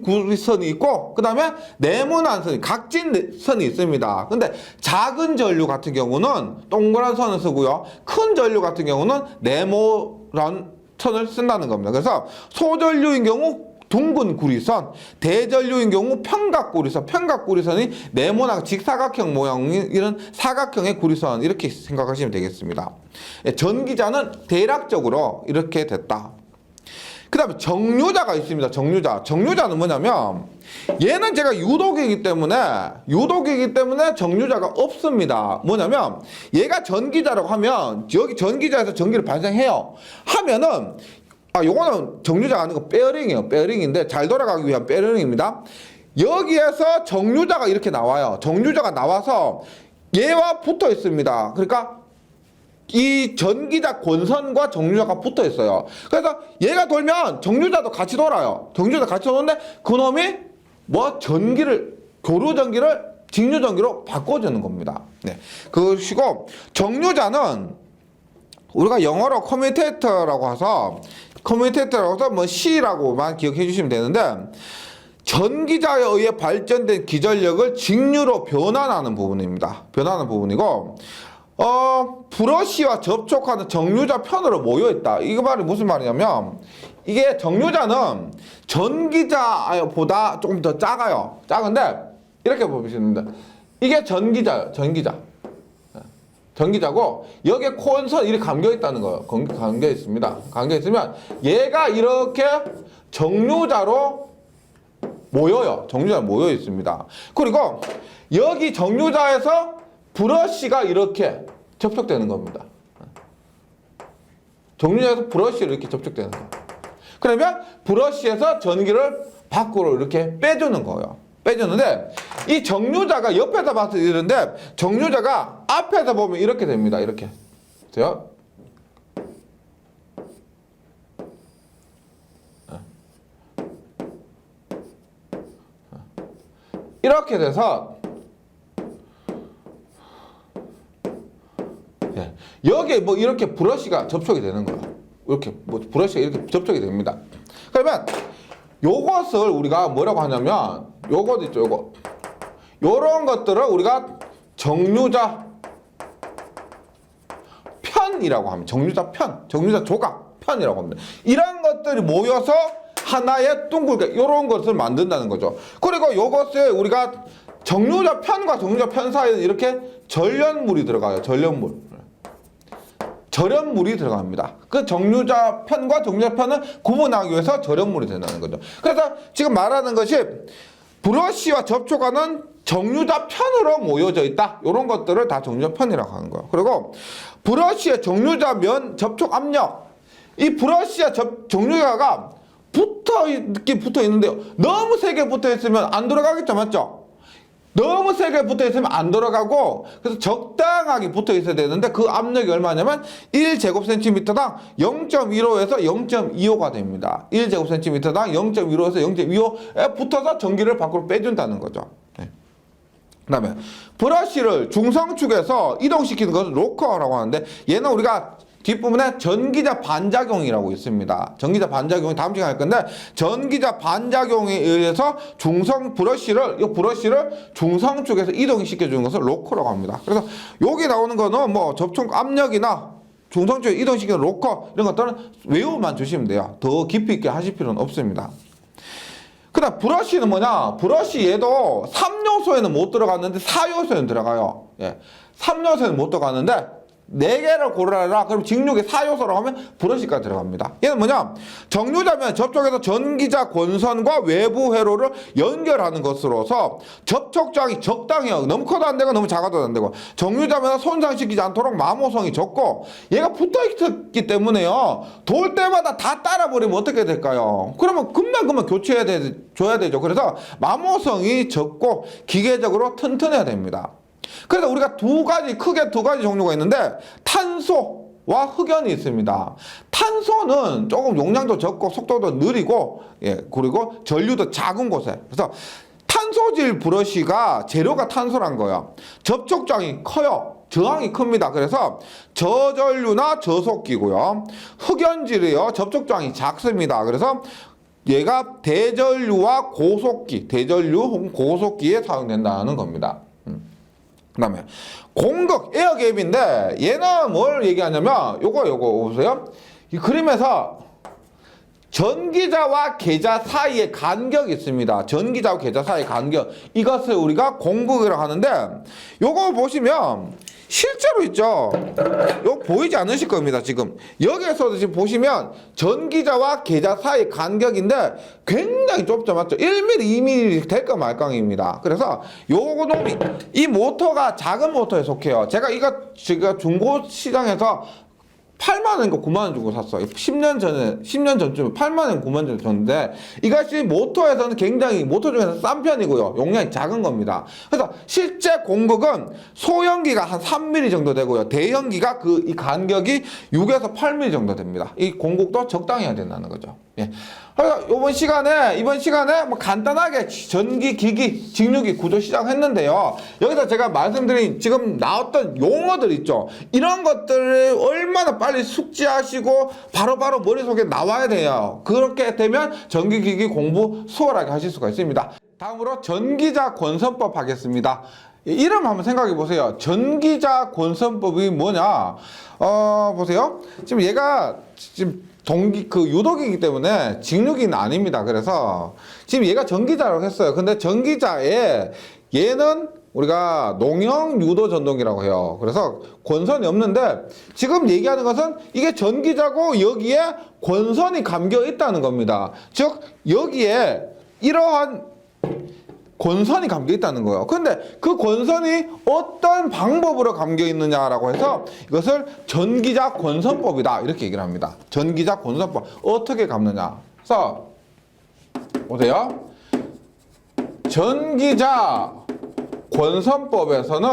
구리선이 있고, 그 다음에 네모난 선이, 각진 선이 있습니다. 근데 작은 전류 같은 경우는 동그란 선을 쓰고요. 큰 전류 같은 경우는 네모난 선을 쓴다는 겁니다. 그래서 소전류인 경우 둥근 구리선, 대전류인 경우 평각구리선, 평각구리선이 네모나고 직사각형 모양인 이런 사각형의 구리선, 이렇게 생각하시면 되겠습니다. 전기자는 대략적으로 이렇게 됐다. 그 다음에 정류자가 있습니다. 정류자는 뭐냐면, 얘는 제가 유도기이기 때문에 정류자가 없습니다. 뭐냐면, 얘가 전기자라고 하면 여기 전기자에서 전기를 발생해요. 하면은 요거는 정류자가 아니고 베어링이에요. 베어링인데 잘 돌아가기 위한 베어링입니다. 여기에서 정류자가 이렇게 나와요. 정류자가 나와서 얘와 붙어 있습니다. 그러니까 이 전기자 권선과 정류자가 붙어 있어요. 그래서 얘가 돌면 정류자도 같이 돌아요. 정류자 같이 도는데 그놈이 교류 전기를 직류 전기로 바꿔주는 겁니다. 네. 그것이고, 정류자는 우리가 영어로 커뮤테이터라고 해서 C라고만 기억해 주시면 되는데, 전기자에 의해 발전된 기전력을 직류로 변환하는 부분입니다. 변환하는 부분이고, 브러쉬와 접촉하는 정류자 편으로 모여있다. 이거 말이 무슨 말이냐면, 이게 정류자는 전기자보다 조금 더 작아요. 작은데, 이렇게 보시는데, 이게 전기자예요. 전기자고, 여기에 콘선 이렇게 감겨 있다는 거예요. 감겨 있습니다. 감겨 있으면 얘가 이렇게 정류자로 모여요. 정류자로 모여 있습니다. 그리고 여기 정류자에서 브러쉬가 이렇게 접촉되는 겁니다. 정류자에서 브러쉬로 이렇게 접촉되는 거예요. 그러면 브러쉬에서 전기를 밖으로 이렇게 빼주는 거예요. 빼줬는데, 이 정류자가 옆에서 봐서 이러는데, 정류자가 앞에서 보면 이렇게 됩니다. 이렇게. 보세요. 이렇게 돼서, 여기에 이렇게 브러쉬가 접촉이 되는 거예요. 이렇게, 브러쉬가 이렇게 접촉이 됩니다. 그러면, 요것을 우리가 뭐라고 하냐면, 요것 있죠, 요거. 요런 것들을 우리가 정류자 편이라고 합니다. 정류자 조각 편이라고 합니다. 이런 것들이 모여서 하나의 둥글게 요런 것을 만든다는 거죠. 그리고 요것에 우리가 정류자 편과 정류자 편 사이에 이렇게 절연물이 들어가요. 절연물이 들어갑니다. 그 정류자 편과 정류자 편을 구분하기 위해서 절연물이 된다는 거죠. 그래서 지금 말하는 것이 브러쉬와 접촉하는 정류자 편으로 모여져 있다. 이런 것들을 다 정류자 편이라고 하는 거예요. 그리고 브러쉬의 정류자 면 접촉 압력. 이 브러쉬와 정류자가 붙어 있는데요. 너무 세게 붙어 있으면 안 돌아가겠죠. 맞죠? 너무 세게 붙어 있으면 안 돌아가고, 그래서 적당하게 붙어 있어야 되는데, 그 압력이 얼마냐면 1제곱센티미터당 0.15에서 0.25가 됩니다. 1제곱센티미터당 0.15에서 0.25에 붙어서 전기를 밖으로 빼준다는 거죠. 네. 그 다음에 브러쉬를 중성축에서 이동시키는 것을 로커라고 하는데, 얘는 우리가 뒷부분에 전기자 반작용이라고 있습니다. 전기자 반작용이 다음 시간에 할 건데, 전기자 반작용에 의해서 브러쉬를 중성 쪽에서 이동시켜주는 것을 로커라고 합니다. 그래서 여기 나오는 거는 접촉 압력이나 중성 쪽에 이동시키는 로커, 이런 것들은 외우만 주시면 돼요. 더 깊이 있게 하실 필요는 없습니다. 그 다음 브러쉬는 뭐냐? 브러쉬 얘도 3요소에는 못 들어갔는데 4요소에는 들어가요. 예. 3요소에는 못 들어갔는데 4개를 고르라. 그럼 직육의 4요소라고 하면 브러쉬가 들어갑니다. 얘는 뭐냐? 정류자면 접촉에서 전기자 권선과 외부 회로를 연결하는 것으로서 접촉장이 적당해요. 너무 커도 안 되고 너무 작아도 안 되고. 정류자면 손상시키지 않도록 마모성이 적고 얘가 붙어있기 때문에요. 돌 때마다 다 따라버리면 어떻게 될까요? 그러면 금방 줘야 되죠. 그래서 마모성이 적고 기계적으로 튼튼해야 됩니다. 그래서 우리가 크게 두 가지 종류가 있는데 탄소와 흑연이 있습니다. 탄소는 조금 용량도 적고 속도도 느리고 그리고 전류도 작은 곳에. 그래서 탄소질 브러쉬가 재료가 탄소란 거예요. 접촉장이 커요. 저항이 큽니다. 그래서 저전류나 저속기고요. 흑연질이요. 접촉장이 작습니다. 그래서 얘가 대전류와 고속기, 대전류 혹은 고속기에 사용된다는 겁니다. 그 다음에 공극, 에어갭인데 얘는 뭘 얘기하냐면 요거 보세요. 이 그림에서 전기자와 계자 사이의 간격이 있습니다. 전기자와 계자 사이의 간격, 이것을 우리가 공극이라고 하는데 요거 보시면 실제로 있죠. 이거 보이지 않으실 겁니다. 지금 여기에서도 지금 보시면 전기자와 계자 사이 간격인데 굉장히 좁죠, 맞죠? 1mm, 2mm 될까 말까입니다. 그래서 요거 놈이 이 모터가 작은 모터에 속해요. 제가 중고 시장에서 8만원인가 9만원 주고 샀어요. 10년 전쯤에 8만원, 9만원 줬는데, 이것이 모터에서는 굉장히, 모터 중에서 싼 편이고요. 용량이 작은 겁니다. 그래서 실제 공극은 소형기가 한 3mm 정도 되고요. 대형기가 이 간격이 6에서 8mm 정도 됩니다. 이 공극도 적당히 해야 된다는 거죠. 예. 그래서 이번 시간에 뭐 간단하게 전기기기, 직류기 구조 시작했는데요. 여기서 제가 말씀드린 지금 나왔던 용어들 있죠. 이런 것들을 얼마나 빨리 숙지하시고 바로바로 머릿속에 나와야 돼요. 그렇게 되면 전기기기 공부 수월하게 하실 수가 있습니다. 다음으로 전기자 권선법 하겠습니다. 이름 한번 생각해 보세요. 전기자 권선법이 뭐냐? 보세요. 지금 얘가 유도기이기 때문에 직류기는 아닙니다. 그래서 지금 얘가 전기자라고 했어요. 근데 전기자에 얘는 우리가 농형 유도 전동기라고 해요. 그래서 권선이 없는데 지금 얘기하는 것은 이게 전기자고 여기에 권선이 감겨 있다는 겁니다. 즉 여기에 이러한 권선이 감겨 있다는 거예요. 근데 그 권선이 어떤 방법으로 감겨 있느냐라고 해서 이것을 전기자 권선법이다 이렇게 얘기를 합니다. 전기자 권선법 어떻게 감느냐. 그래서 보세요. 전기자 권선법에서는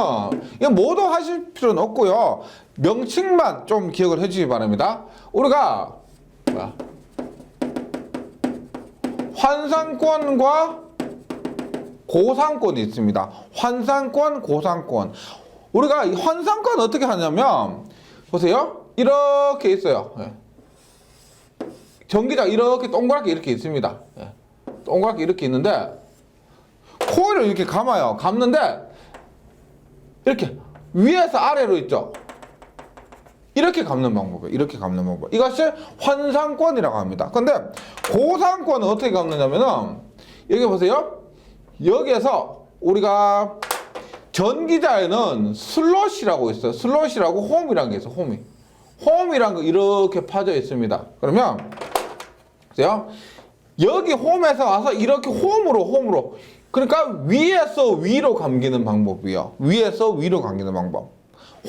이거 모두 하실 필요는 없고요. 명칭만 좀 기억을 해주시기 바랍니다. 우리가 환상권과 고상권이 있습니다. 환상권, 고상권. 우리가 이 환상권 어떻게 하냐면 보세요. 이렇게 있어요. 전기자 이렇게 동그랗게 이렇게 있습니다. 동그랗게 이렇게 있는데 코일을 이렇게 감아요. 감는데 이렇게 위에서 아래로 있죠. 이렇게 감는 방법이에요. 이렇게 감는 방법. 이것을 환상권이라고 합니다. 근데 고상권은 어떻게 감느냐면은 여기 보세요. 여기에서 우리가 전기자에는 슬롯이라고 있어요. 슬롯이라고 홈이라는 게 있어요. 홈이라는 거 이렇게 파져 있습니다. 그러면 보세요. 여기 홈에서 와서 이렇게 홈으로 그러니까 위에서 위로 감기는 방법이에요. 위에서 위로 감기는 방법.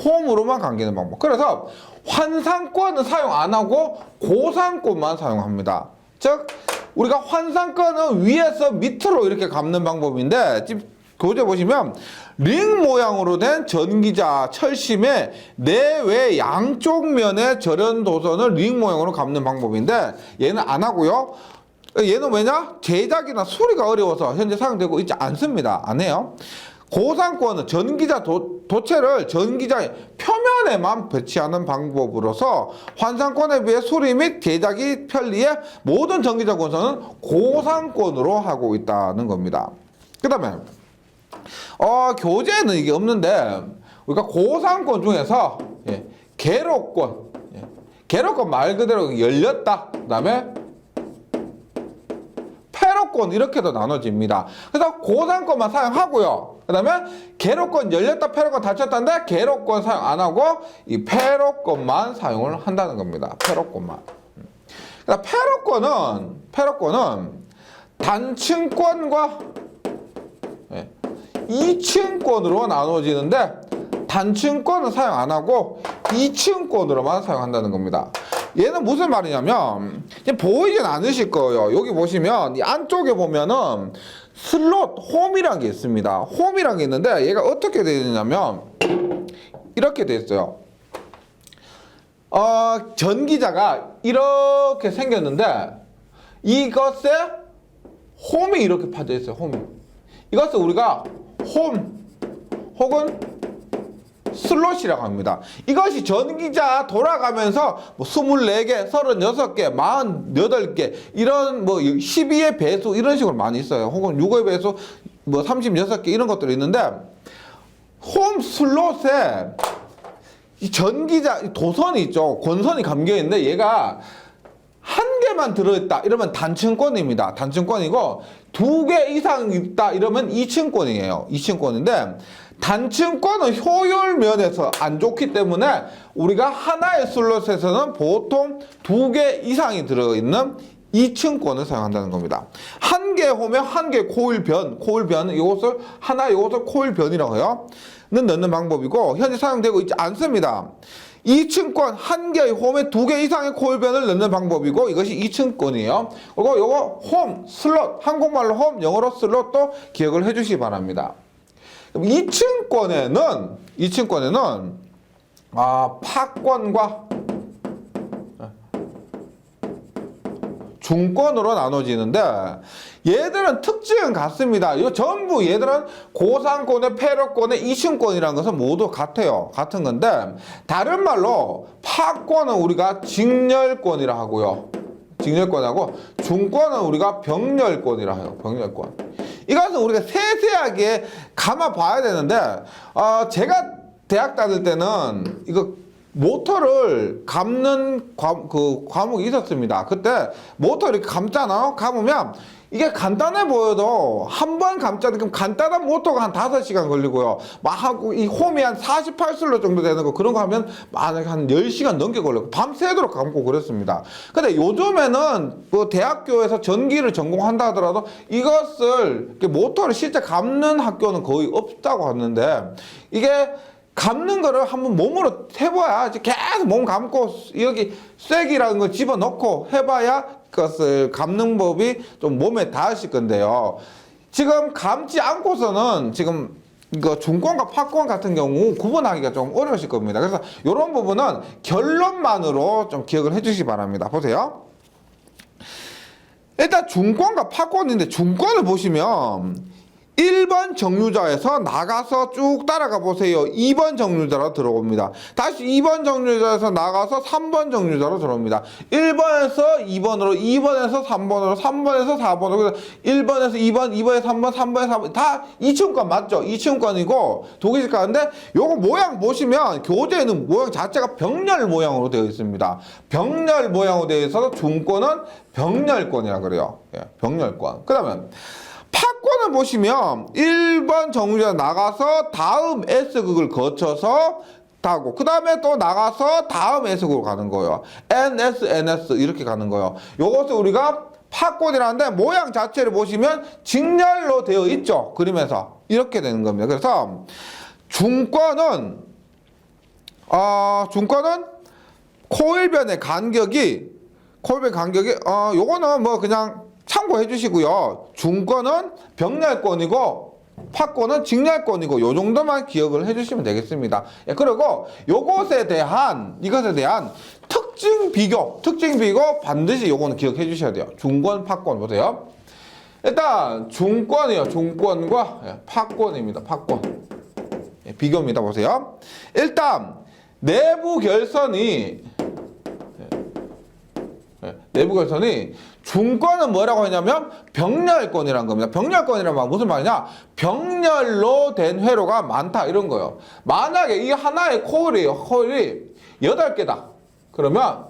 홈으로만 감기는 방법. 그래서 환상권은 사용 안 하고 고상권만 사용합니다. 즉 우리가 환상권은 위에서 밑으로 이렇게 감는 방법인데 지금 교재 보시면 링 모양으로 된 전기자 철심의 내외 양쪽 면의 절연 도선을 링 모양으로 감는 방법인데 얘는 안 하고요. 얘는 왜냐? 제작이나 수리가 어려워서 현재 사용되고 있지 않습니다. 안 해요. 고상권은 전기자 도체를 전기자의 표면에만 배치하는 방법으로서 환상권에 비해 수리 및 제작이 편리해 모든 전기자 권선은 고상권으로 하고 있다는 겁니다. 그 다음에 교재에는 이게 없는데 우리가 고상권 중에서 개로권 말 그대로 열렸다. 그 다음에 패로권 이렇게도 나눠집니다. 그래서 고상권만 사용하고요. 그 다음에 계로권 열렸다 패로권 닫혔다는데 계로권 사용 안 하고 이 패로권만 사용을 한다는 겁니다. 패로권만. 그러니까 패로권은 단층권과 2층권으로 나눠지는데 단층권은 사용 안 하고 2층권으로만 사용한다는 겁니다. 얘는 무슨 말이냐면 보이진 않으실 거예요. 여기 보시면 이 안쪽에 보면은 슬롯 홈이라는 게 있습니다. 홈이라는 게 있는데 얘가 어떻게 되어 있냐면 이렇게 되어 있어요. 전기자가 이렇게 생겼는데 이것에 홈이 이렇게 파져 있어요. 홈이. 이것을 우리가 홈 혹은 슬롯이라고 합니다. 이것이 전기자 돌아가면서 뭐 24개, 36개, 48개 이런 뭐 12의 배수 이런 식으로 많이 있어요. 혹은 6의 배수 뭐 36개 이런 것들이 있는데 홈 슬롯에 이 전기자 도선이 있죠. 권선이 감겨 있는데 얘가 한 개만 들어있다 이러면 단층권입니다. 단층권이고 2개 이상 있다 이러면 2층권이에요. 2층권인데 단층권은 효율 면에서 안 좋기 때문에 우리가 하나의 슬롯에서는 보통 2개 이상이 들어있는 2층권을 사용한다는 겁니다. 한 개 홈에 한 개 코일변 이것을 코일변이라고 해요. 는 넣는 방법이고 현재 사용되고 있지 않습니다. 2층권 한 개의 홈에 2개 이상의 코일변을 넣는 방법이고 이것이 2층권이에요. 그리고 요거 홈, 슬롯, 한국말로 홈, 영어로 슬롯도 기억을 해주시기 바랍니다. 2층권에는 파권과 중권으로 나눠지는데 얘들은 특징은 같습니다. 이 전부 얘들은 고상권의 패로권의 2층권이라는 것은 모두 같아요. 같은 건데 다른 말로 파권은 우리가 직렬권이라 하고요. 직렬권하고 중권은 우리가 병렬권이라 해요. 병렬권. 이것은 우리가 세세하게 감아 봐야 되는데 제가 대학 다닐 때는 이거 모터를 감는 과목이 있었습니다. 그때 모터를 감잖아. 감으면 이게 간단해 보여도 한 번 감자도 그럼 간단한 모터가 한 5시간 걸리고요. 막 하고 이 홈이 한 48슬롯 정도 되는 거 그런 거 하면 만약에 한 10시간 넘게 걸려요. 밤새도록 감고 그랬습니다. 근데 요즘에는 뭐 대학교에서 전기를 전공한다 하더라도 이것을 모터를 실제 감는 학교는 거의 없다고 하는데 이게 감는 거를 한번 몸으로 해봐야 계속 몸 감고 여기 쐐기라는 걸 집어넣고 해봐야 그것을 감는 법이 좀 몸에 닿으실 건데요. 지금 감지 않고서는 지금 이거 중권과 파권 같은 경우 구분하기가 좀 어려우실 겁니다. 그래서 이런 부분은 결론만으로 좀 기억을 해주시기 바랍니다. 보세요. 일단 중권과 파권인데 중권을 보시면 1번 정류자에서 나가서 쭉 따라가 보세요. 2번 정류자로 들어옵니다. 다시 2번 정류자에서 나가서 3번 정류자로 들어옵니다. 1번에서 2번으로, 2번에서 3번으로, 3번에서 4번으로, 1번에서 2번, 2번에서 3번, 3번에서 4번 다 2층권 맞죠? 2층권이고 두 개씩 가는데 요거 모양 보시면 교재에는 모양 자체가 병렬 모양으로 되어 있습니다. 병렬 모양으로 되어 있어서 중권은 병렬권이라고 그래요. 예, 병렬권. 그 다음에 파권을 보시면 1번 정류장 나가서 다음 S극을 거쳐서 타고 그 다음에 또 나가서 다음 S극으로 가는 거예요. NS, NS 이렇게 가는 거예요. 요것을 우리가 파권이라는데 모양 자체를 보시면 직렬로 되어 있죠. 그림에서 이렇게 되는 겁니다. 그래서 중권은 코일변의 간격이 요거는 뭐 그냥 참고해 주시고요. 중권은 병렬권이고 파권은 직렬권이고 요 정도만 기억을 해 주시면 되겠습니다. 예, 그리고 이것에 대한 특징 비교 반드시 요거는 기억해 주셔야 돼요. 중권, 파권 보세요. 일단 중권이요. 중권과 파권입니다. 파권. 예, 비교입니다. 보세요. 일단 내부 결선이 중권은 뭐라고 하냐면 병렬권이라는 겁니다. 병렬권이란 무슨 말이냐? 병렬로 된 회로가 많다 이런 거예요. 만약에 이 하나의 코일이에요. 코일이 8개다. 그러면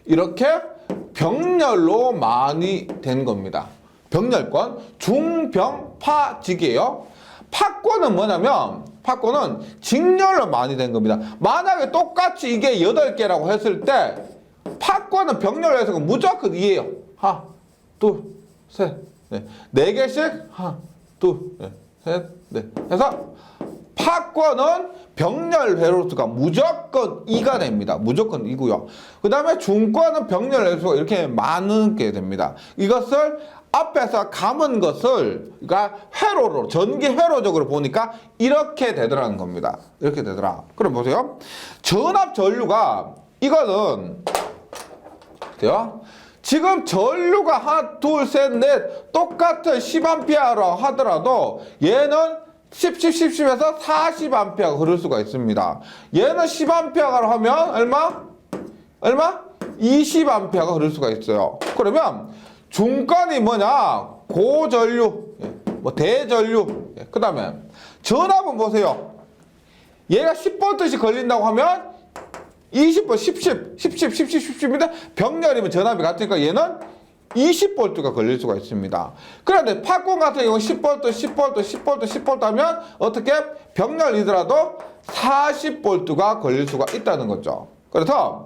이렇게 병렬로 많이 된 겁니다. 병렬권 중병파직이에요. 파권은 뭐냐면 파권은 직렬로 많이 된 겁니다. 만약에 똑같이 이게 8개라고 했을 때 파권은 병렬로 해서 무조건 2예요. 하나, 둘, 셋, 넷. 4개씩 하나, 둘, 셋, 넷. 해서 파권은 병렬 회로수가 무조건 2가 됩니다. 무조건 2고요. 그 다음에 중권은 병렬 회로수가 이렇게 많게 됩니다. 이것을 앞에서 감은 것을 그러니까 회로로 전기 회로적으로 보니까 이렇게 되더라는 겁니다. 이렇게 되더라. 그럼 보세요. 전압 전류가 이거는 돼요? 지금 전류가 하나, 둘, 셋, 넷 똑같은 10A로 하더라도 얘는 10에서 40A가 흐를 수가 있습니다. 얘는 10A로 하면 얼마? 20A가 흐를 수가 있어요. 그러면 중간이 뭐냐? 고전류, 뭐 대전류. 그 다음에 전압은 보세요. 얘가 10V씩 걸린다고 하면 20V, 10인데 병렬이면 전압이 같으니까 얘는 20V가 걸릴 수가 있습니다. 그런데 팝콘 같은 경우 10V 하면 어떻게 병렬이더라도 40V가 걸릴 수가 있다는 거죠. 그래서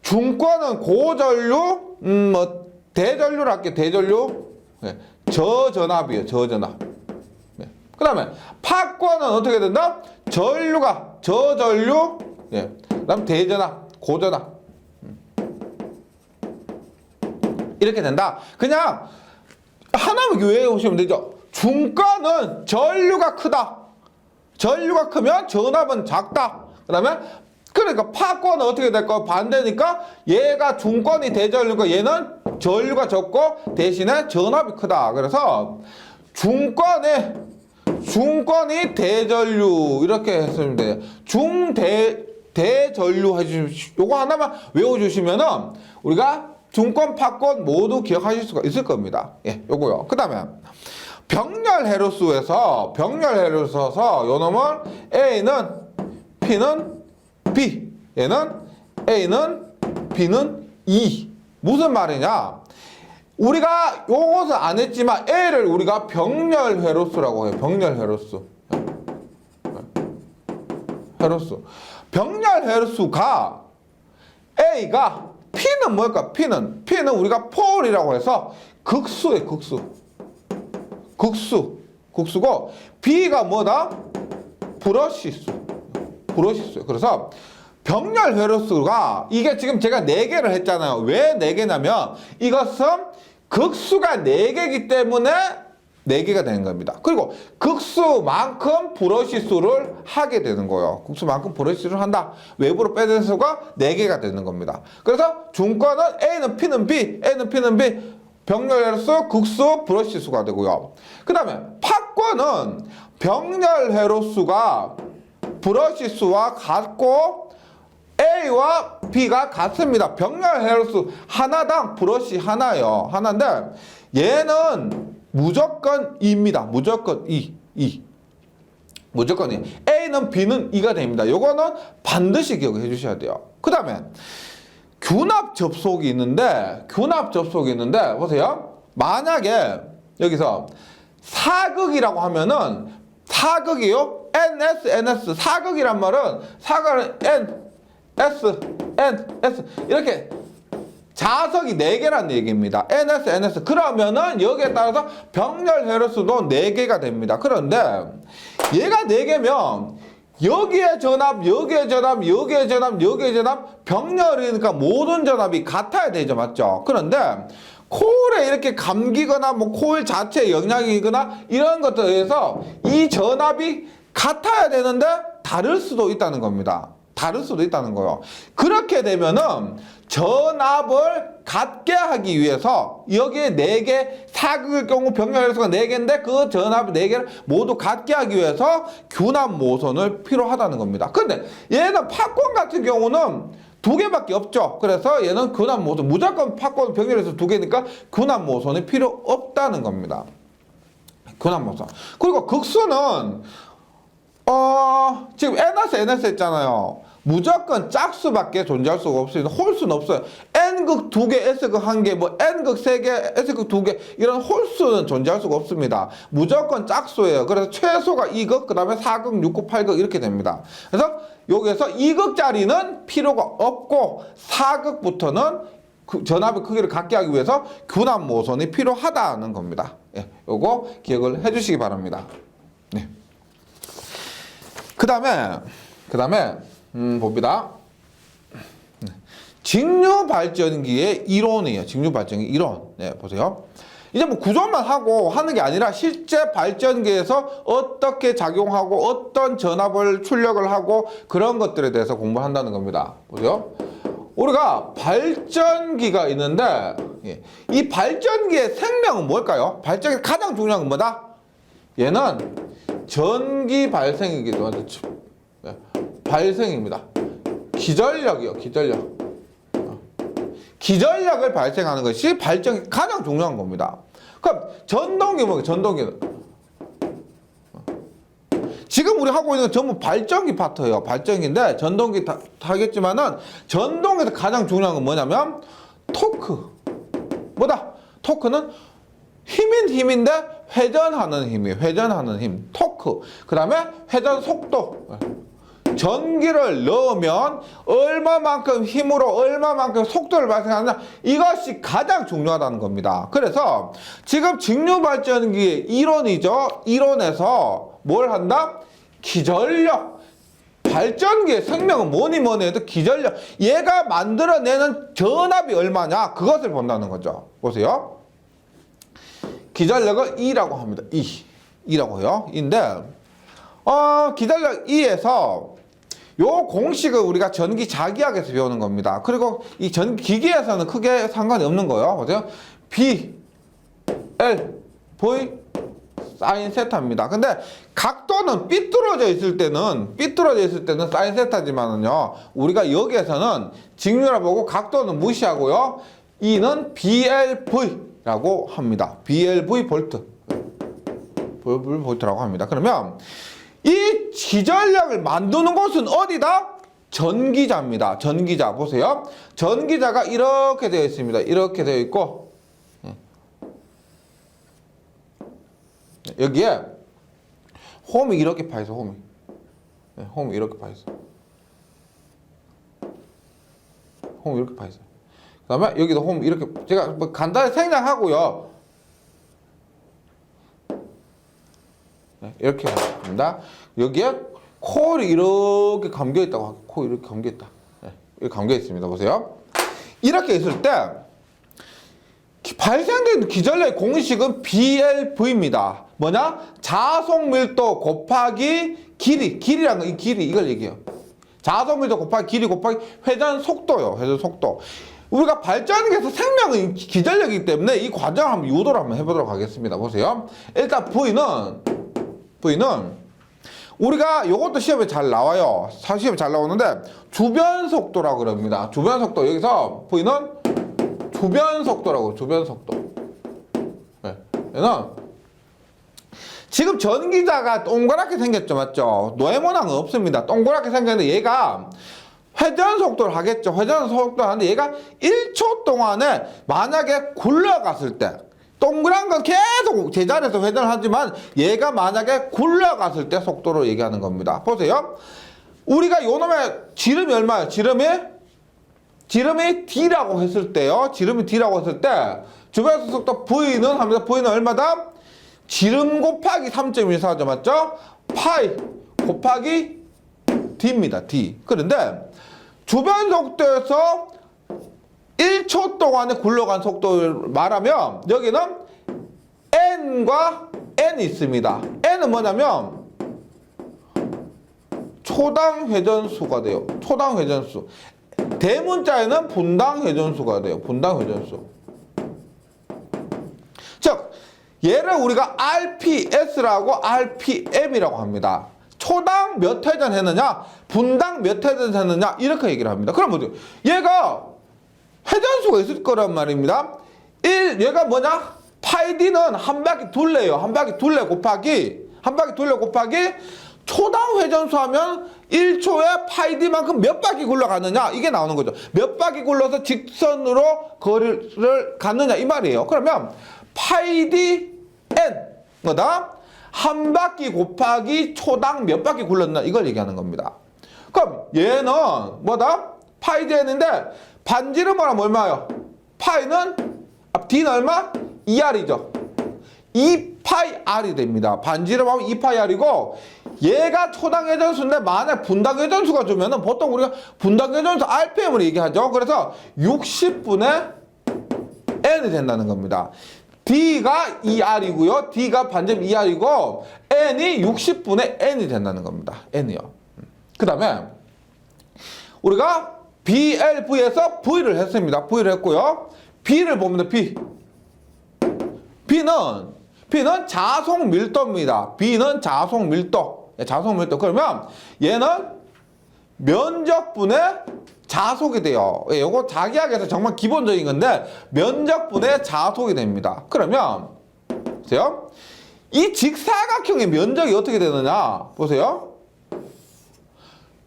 중권은 고전류, 뭐 대전류로 할게요. 대전류. 네. 저전압이에요. 저전압. 네. 그 다음에 팝권은 어떻게 된다? 전류가 저전류. 네. 그 다음 대전압, 고전압. 이렇게 된다. 그냥 하나만 외워오시면 되죠. 중권은 전류가 크다. 전류가 크면 전압은 작다. 그 다음에 그러니까 파권은 어떻게 될까요? 반대니까 얘가 중권이 대전류고 얘는 전류가 적고 대신에 전압이 크다. 그래서 중권이 대전류 이렇게 했으면 돼요. 대전류 해주시면 요거 하나만 외워주시면은 우리가 중권, 파권 모두 기억하실 수가 있을 겁니다. 예, 요거요. 그 다음에 병렬 회로수에서 요 놈은 A는 P는 B, 얘는 A는 B는 E. 무슨 말이냐? 우리가 요것은 안 했지만 A를 우리가 병렬 회로수라고 해요. 병렬 회로수. 병렬 회로수가 A가 P는 뭘까? P는 우리가 폴이라고 해서 극수예요. 극수고 B가 뭐다? 브러시수. 그래서 병렬 회로수가 이게 지금 제가 4개를 했잖아요. 왜 4개냐면 이것은 극수가 4개이기 때문에 4개가 되는 겁니다. 그리고 극수만큼 브러시수를 하게 되는 거예요. 극수만큼 브러시수를 한다. 외부로 빼는 수가 4개가 되는 겁니다. 그래서 중권은 A는 P는 B, 병렬 회로수, 극수, 브러시수가 되고요. 그 다음에 팝권은 병렬 회로수가 브러시수와 같고 A와 B가 같습니다. 병렬 회로수 하나당 브러시 하나예요. 하나인데 얘는 무조건 2입니다. 무조건 2. 무조건 2. A는 B는 2가 됩니다. 요거는 반드시 기억해 주셔야 돼요. 그 다음에 균합 접속이 있는데 보세요. 만약에 여기서 사극이라고 하면은 사극이요. NS 사극이란 말은 NS 이렇게 자석이 4개란 얘기입니다. NS 그러면은 여기에 따라서 병렬 회로수도 4개가 됩니다. 그런데 얘가 4개면 여기에 전압 병렬이니까 모든 전압이 같아야 되죠. 맞죠? 그런데 코일에 이렇게 감기거나 뭐 코일 자체에 영향이거나 이런 것들에 의해서 이 전압이 같아야 되는데 다를 수도 있다는 겁니다. 다를 수도 있다는 거예요. 그렇게 되면은 전압을 같게 하기 위해서 여기에 4개 사극의 경우 병렬 회로수가 4개인데 그 전압 4개를 모두 같게 하기 위해서 균합 모선을 필요하다는 겁니다. 근데 얘는 팝콘 같은 경우는 2개밖에 없죠. 그래서 얘는 균합 모선 무조건 팝콘 병렬 회로수 2개니까 균합 모선이 필요 없다는 겁니다. 균합 모선. 그리고 극수는 지금 NS 했잖아요. 무조건 짝수밖에 존재할 수가 없습니다. 홀수는 없어요. n극 2개, s극 1개, 뭐 n극 3개, s극 2개 이런 홀수는 존재할 수가 없습니다. 무조건 짝수예요. 그래서 최소가 2극, 그 다음에 4극, 6극, 8극 이렇게 됩니다. 그래서 여기에서 2극짜리는 필요가 없고 4극부터는 전압의 크기를 갖게 하기 위해서 균합 모선이 필요하다는 겁니다. 예, 요거 기억을 해주시기 바랍니다. 네. 그 다음에 봅니다. 직류 발전기의 이론이에요. 직류 발전기 이론. 네, 보세요. 이제 뭐 구조만 하고 하는 게 아니라 실제 발전기에서 어떻게 작용하고 어떤 전압을 출력을 하고 그런 것들에 대해서 공부한다는 겁니다. 보세요. 우리가 발전기가 있는데 이 발전기의 생명은 뭘까요? 발전기 가장 중요한 건 뭐다? 얘는 전기 발생이기도 하죠. 발생입니다. 기전력이요, 기전력. 기전력을 발생하는 것이 발전기 가장 중요한 겁니다. 그럼 전동기 뭐예요? 전동기는 지금 우리 하고 있는 건 전부 발전기 파트예요. 발전기인데 전동기 하겠지만은 전동기에서 가장 중요한 건 뭐냐면 토크. 뭐다? 토크는 힘인데 회전하는 힘이에요. 회전하는 힘. 토크. 그 다음에 회전 속도. 전기를 넣으면 얼마만큼 힘으로 얼마만큼 속도를 발생하느냐 이것이 가장 중요하다는 겁니다. 그래서 지금 직류 발전기의 이론이죠. 이론에서 뭘 한다? 기전력. 발전기의 생명은 뭐니 해도 기전력. 얘가 만들어내는 전압이 얼마냐 그것을 본다는 거죠. 보세요. 기전력을 E라고 합니다. E라고 해요. E인데 기전력 E에서 요 공식을 우리가 전기 자기학에서 배우는 겁니다. 그리고 이 전기기에서는 크게 상관이 없는 거예요. 보세요. B, L, V, 사인 세타입니다. 근데 각도는 삐뚤어져 있을 때는 사인 세타지만은요. 우리가 여기에서는 직류라 보고 각도는 무시하고요. E는 BLV라고 합니다. BLV 볼트. 볼트라고 합니다. 그러면 이 기전력을 만드는 곳은 어디다? 전기자입니다. 전기자. 보세요. 전기자가 이렇게 되어 있습니다. 이렇게 되어 있고 여기에 홈이 이렇게 파있어. 홈이 이렇게 파있어. 홈이 이렇게 파있어요. 그 다음에 여기도 홈 이렇게 제가 뭐 간단히 생략하고요. 이렇게 합니다. 여기에 코일이 이렇게 감겨 있다고 하고 코 이렇게 감겨 있다. 이렇게 감겨 있습니다. 보세요. 이렇게 있을 때 발생된 기전력의 공식은 BLV입니다. 뭐냐? 자속 밀도 곱하기 길이라는 거, 이 길이 이걸 얘기해요. 자속 밀도 곱하기 길이 곱하기 회전 속도요. 회전 속도. 우리가 발전기에서 생명은 기전력이기 때문에 이 과정을 한번 유도를 한번 해보도록 하겠습니다. 보세요. 일단 V는 우리가 이것도 시험에 잘 나와요. 시험에 잘 나오는데 주변 속도라고 그럽니다. 주변 속도. 여기서 V는 주변 속도라고. 주변 속도. 얘는 지금 전기자가 동그랗게 생겼죠, 맞죠? 네모난은 없습니다. 동그랗게 생겼는데 얘가 회전 속도를 하겠죠. 회전 속도를 하는데 얘가 1초 동안에 만약에 굴러갔을 때 동그란 건 계속 제자리에서 회전을 하지만 얘가 만약에 굴러갔을 때 속도로 얘기하는 겁니다. 보세요. 우리가 요놈의 지름이 얼마예요? 지름이 D라고 했을 때요. 지름이 D라고 했을 때 주변에서 속도 V는 합니다. V는 얼마다? 지름 곱하기 3.14죠. 맞죠? 파이 곱하기 D입니다. D. 그런데 주변 속도에서 1초 동안에 굴러간 속도를 말하면 여기는 N과 N이 있습니다. N은 뭐냐면 초당 회전수가 돼요. 초당 회전수. 대문자에는 분당 회전수가 돼요. 분당 회전수. 즉 얘를 우리가 RPS라고 RPM이라고 합니다. 초당 몇 회전 했느냐, 분당 몇 회전 했느냐 이렇게 얘기를 합니다. 그럼 뭐죠? 얘가 회전수가 있을 거란 말입니다. 얘가 뭐냐? 파이 D는 한 바퀴 둘레예요. 한 바퀴 둘레 곱하기 초당 회전수 하면 1초에 파이 d만큼 몇 바퀴 굴러가느냐 이게 나오는 거죠. 몇 바퀴 굴러서 직선으로 거리를 갔느냐 이 말이에요. 그러면 파이 d n 뭐다? 한 바퀴 곱하기 초당 몇 바퀴 굴렀나 이걸 얘기하는 겁니다. 그럼 얘는 뭐다? 파이 d n인데 반지름 하면 얼마예요? 파이는 d는 얼마? 2r이죠. 2파이 r이 됩니다. 반지름 하면 2파이 r이고 얘가 초당 회전수인데 만약 분당 회전수가 주면은 보통 우리가 분당 회전수 RPM을 얘기하죠. 그래서 60분의 n이 된다는 겁니다. D가 2R이고요. D가 반지름 2R이고 N이 60분의 N이 된다는 겁니다. N이요. 그 다음에 우리가 BLV에서 V를 했습니다. V를 했고요. B를 보면 B. B는 자속 밀도입니다. B는 자속 밀도. 자속 밀도. 그러면 얘는 면적분의 자속이 돼요. 이거 자기학에서 정말 기본적인 건데 면적분의 자속이 됩니다. 그러면 보세요. 이 직사각형의 면적이 어떻게 되느냐 보세요.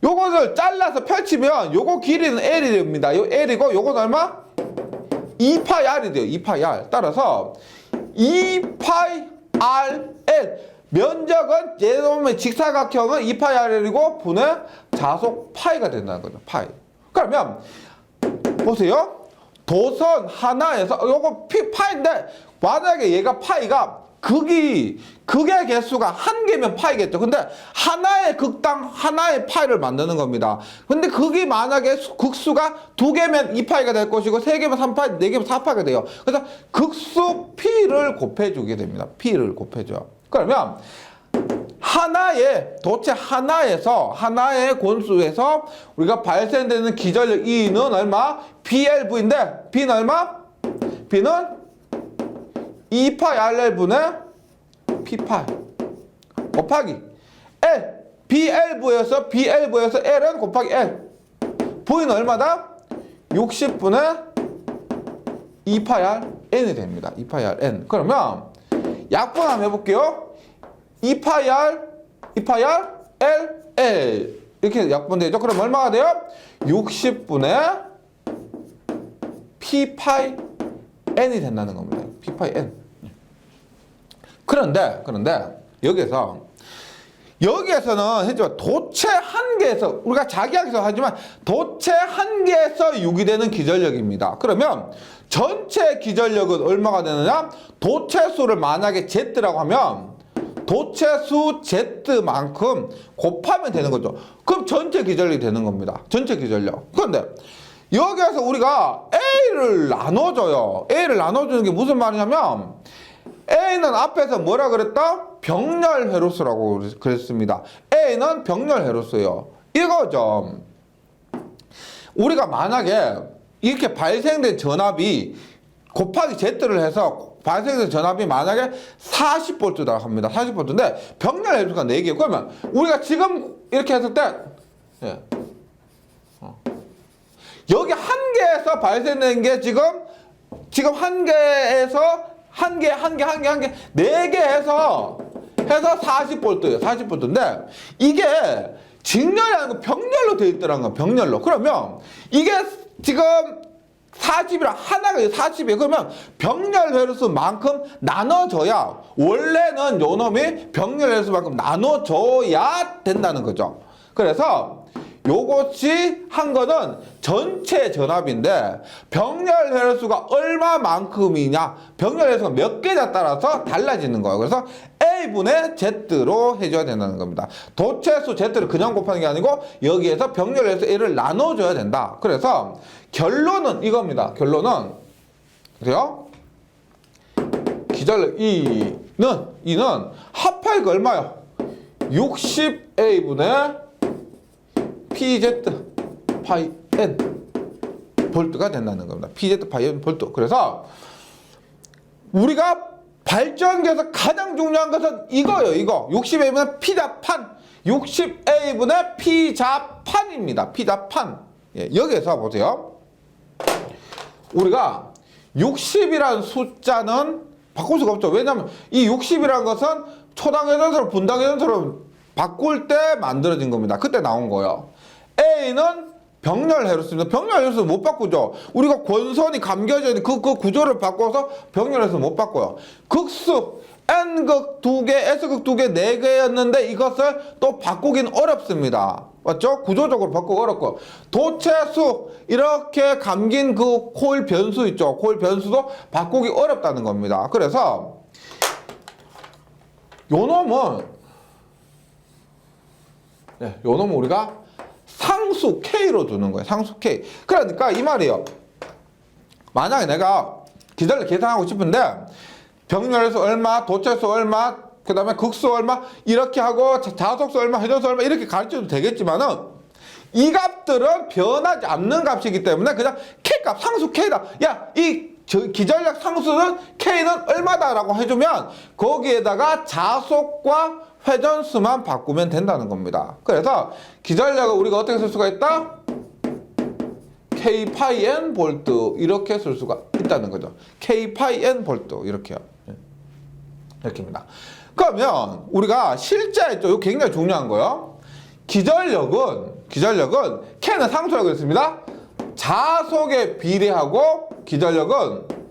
요것을 잘라서 펼치면 요거 길이는 L이 됩니다. 요 L이고 요건 얼마? 2파이 R이 돼요. 2파이 R. 따라서 2파이 RL 면적은 얘놈의 직사각형은 2파이 RL이고 분의 자속 파이가 된다는 거죠. 파이. 그러면 보세요. 도선 하나에서 요거 파인데 만약에 얘가 파이가 극의 개수가 한 개면 파이겠죠. 근데 하나의 극당 하나의 파이를 만드는 겁니다. 근데 극이 만약에 극수가 두 개면 2파이가 될 것이고 세 개면 3파이, 네 개면 4파이가 돼요. 그래서 극수 p를 곱해주게 됩니다. p를 곱해줘요. 그러면 도체 하나의 권수에서 우리가 발생되는 기전력 E는 얼마? BLV인데 B는 얼마? B는 2파이 RL분의 P파이 곱하기 L BLV에서 L은 곱하기 L V는 얼마다? 60분의 2파이 R N이 됩니다. 2파이 R N. 그러면 약분 한번 해볼게요. 2파이 R L L 이렇게 약분되죠. 그럼 얼마가 돼요? 60분의 P파이 N이 된다는 겁니다. P파이 N. 그런데 여기에서는 했지만 도체 한 개에서 우리가 자기학에서 하지만 도체 한 개에서 유기되는 기전력입니다. 그러면 전체 기전력은 얼마가 되느냐? 도체 수를 만약에 Z라고 하면 도체 수 Z만큼 곱하면 되는 거죠. 그럼 전체 기전력이 되는 겁니다. 전체 기전력. 그런데 여기에서 우리가 A를 나눠줘요. A를 나눠주는 게 무슨 말이냐면 A는 앞에서 뭐라 그랬다? 병렬 회로수라고 그랬습니다. A는 병렬 회로수예요. 이거죠. 우리가 만약에 이렇게 발생된 전압이 곱하기 Z를 해서 발생된 전압이 만약에 40V다 합니다. 40V인데 병렬 회로수가 4개. 그러면 우리가 지금 이렇게 했을 때 여기 한 개에서 발생된 게 지금 한 개에서 한 개, 4개 해서 40V예요. 40V인데 이게 직렬이 아니고 병렬로 되어 있더라는 거예요. 병렬로. 그러면 이게 지금 40이랑 하나가 40이에요. 그러면 병렬 회로수만큼 나눠줘야 원래는 요 놈이 병렬 회로수만큼 나눠줘야 된다는 거죠. 그래서 요것이 한 거는 전체 전압인데 병렬 회로수가 얼마만큼이냐 병렬 회로수가 몇 개냐에 따라서 달라지는 거예요. 그래서 A분의 Z로 해줘야 된다는 겁니다. 도체수 Z를 그냥 곱하는 게 아니고 여기에서 병렬 회로수 A를 나눠줘야 된다. 그래서 결론은 이겁니다. 결론은 그래요? 기전력 E는 합파이가 얼마요? 60A분의 PZ 파이 N 볼트가 된다는 겁니다. PZ 파이 N 볼트. 그래서 우리가 발전기에서 가장 중요한 것은 이거예요. 이거 60A분의 P자판 60A분의 P자판입니다. P자판. 예, 여기에서 보세요. 우리가 60이라는 숫자는 바꿀 수가 없죠. 왜냐하면 이 60이라는 것은 초당 회전수로 분당 회전수로 바꿀 때 만들어진 겁니다. 그때 나온 거예요. A는 병렬 해로수입니다. 병렬 해로수 못 바꾸죠. 우리가 권선이 감겨져 있는 그 구조를 바꿔서 병렬 해로수 못 바꿔요. 극수 N극 2개, S극 2개, 4개였는데 이것을 또 바꾸긴 어렵습니다. 맞죠? 구조적으로 바꾸기 어렵고. 도체수, 이렇게 감긴 그 코일 변수 있죠. 코일 변수도 바꾸기 어렵다는 겁니다. 그래서 요 놈은 우리가 상수 K로 두는 거예요. 상수 K. 그러니까 이 말이에요. 만약에 내가 기절을 계산하고 싶은데 병렬수 얼마, 도체수 얼마, 그 다음에 극수 얼마 이렇게 하고 자속수 얼마, 회전수 얼마 이렇게 가르쳐도 되겠지만은 이 값들은 변하지 않는 값이기 때문에 그냥 K값, 상수 K다. 야, 이 기전력 상수는 K는 얼마다라고 해주면 거기에다가 자속과 회전수만 바꾸면 된다는 겁니다. 그래서 기전력을 우리가 어떻게 쓸 수가 있다? K 파이 N 볼트 이렇게 쓸 수가 있다는 거죠. K 파이 N 볼트 이렇게요. 이렇게입니다. 그러면 우리가 실제 이거 굉장히 중요한 거예요. 기전력은 K는 상수라고 했습니다. 자속에 비례하고 기전력은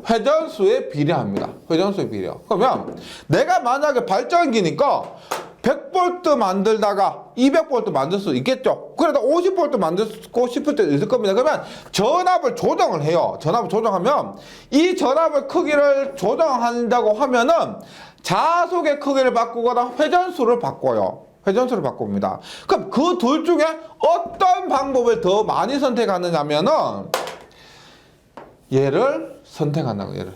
회전수에 비례합니다. 회전수에 비례해요. 그러면 내가 만약에 발전기니까 100V 만들다가 200V 만들 수 있겠죠. 그래도 50V 만들고 싶을 때도 있을 겁니다. 그러면 전압을 조정을 해요. 전압을 조정하면 이 전압의 크기를 조정한다고 하면은 자속의 크기를 바꾸거나 회전수를 바꿔요. 회전수를 바꿉니다. 그럼 그 둘 중에 어떤 방법을 더 많이 선택하느냐면은 얘를 선택한다고. 얘를.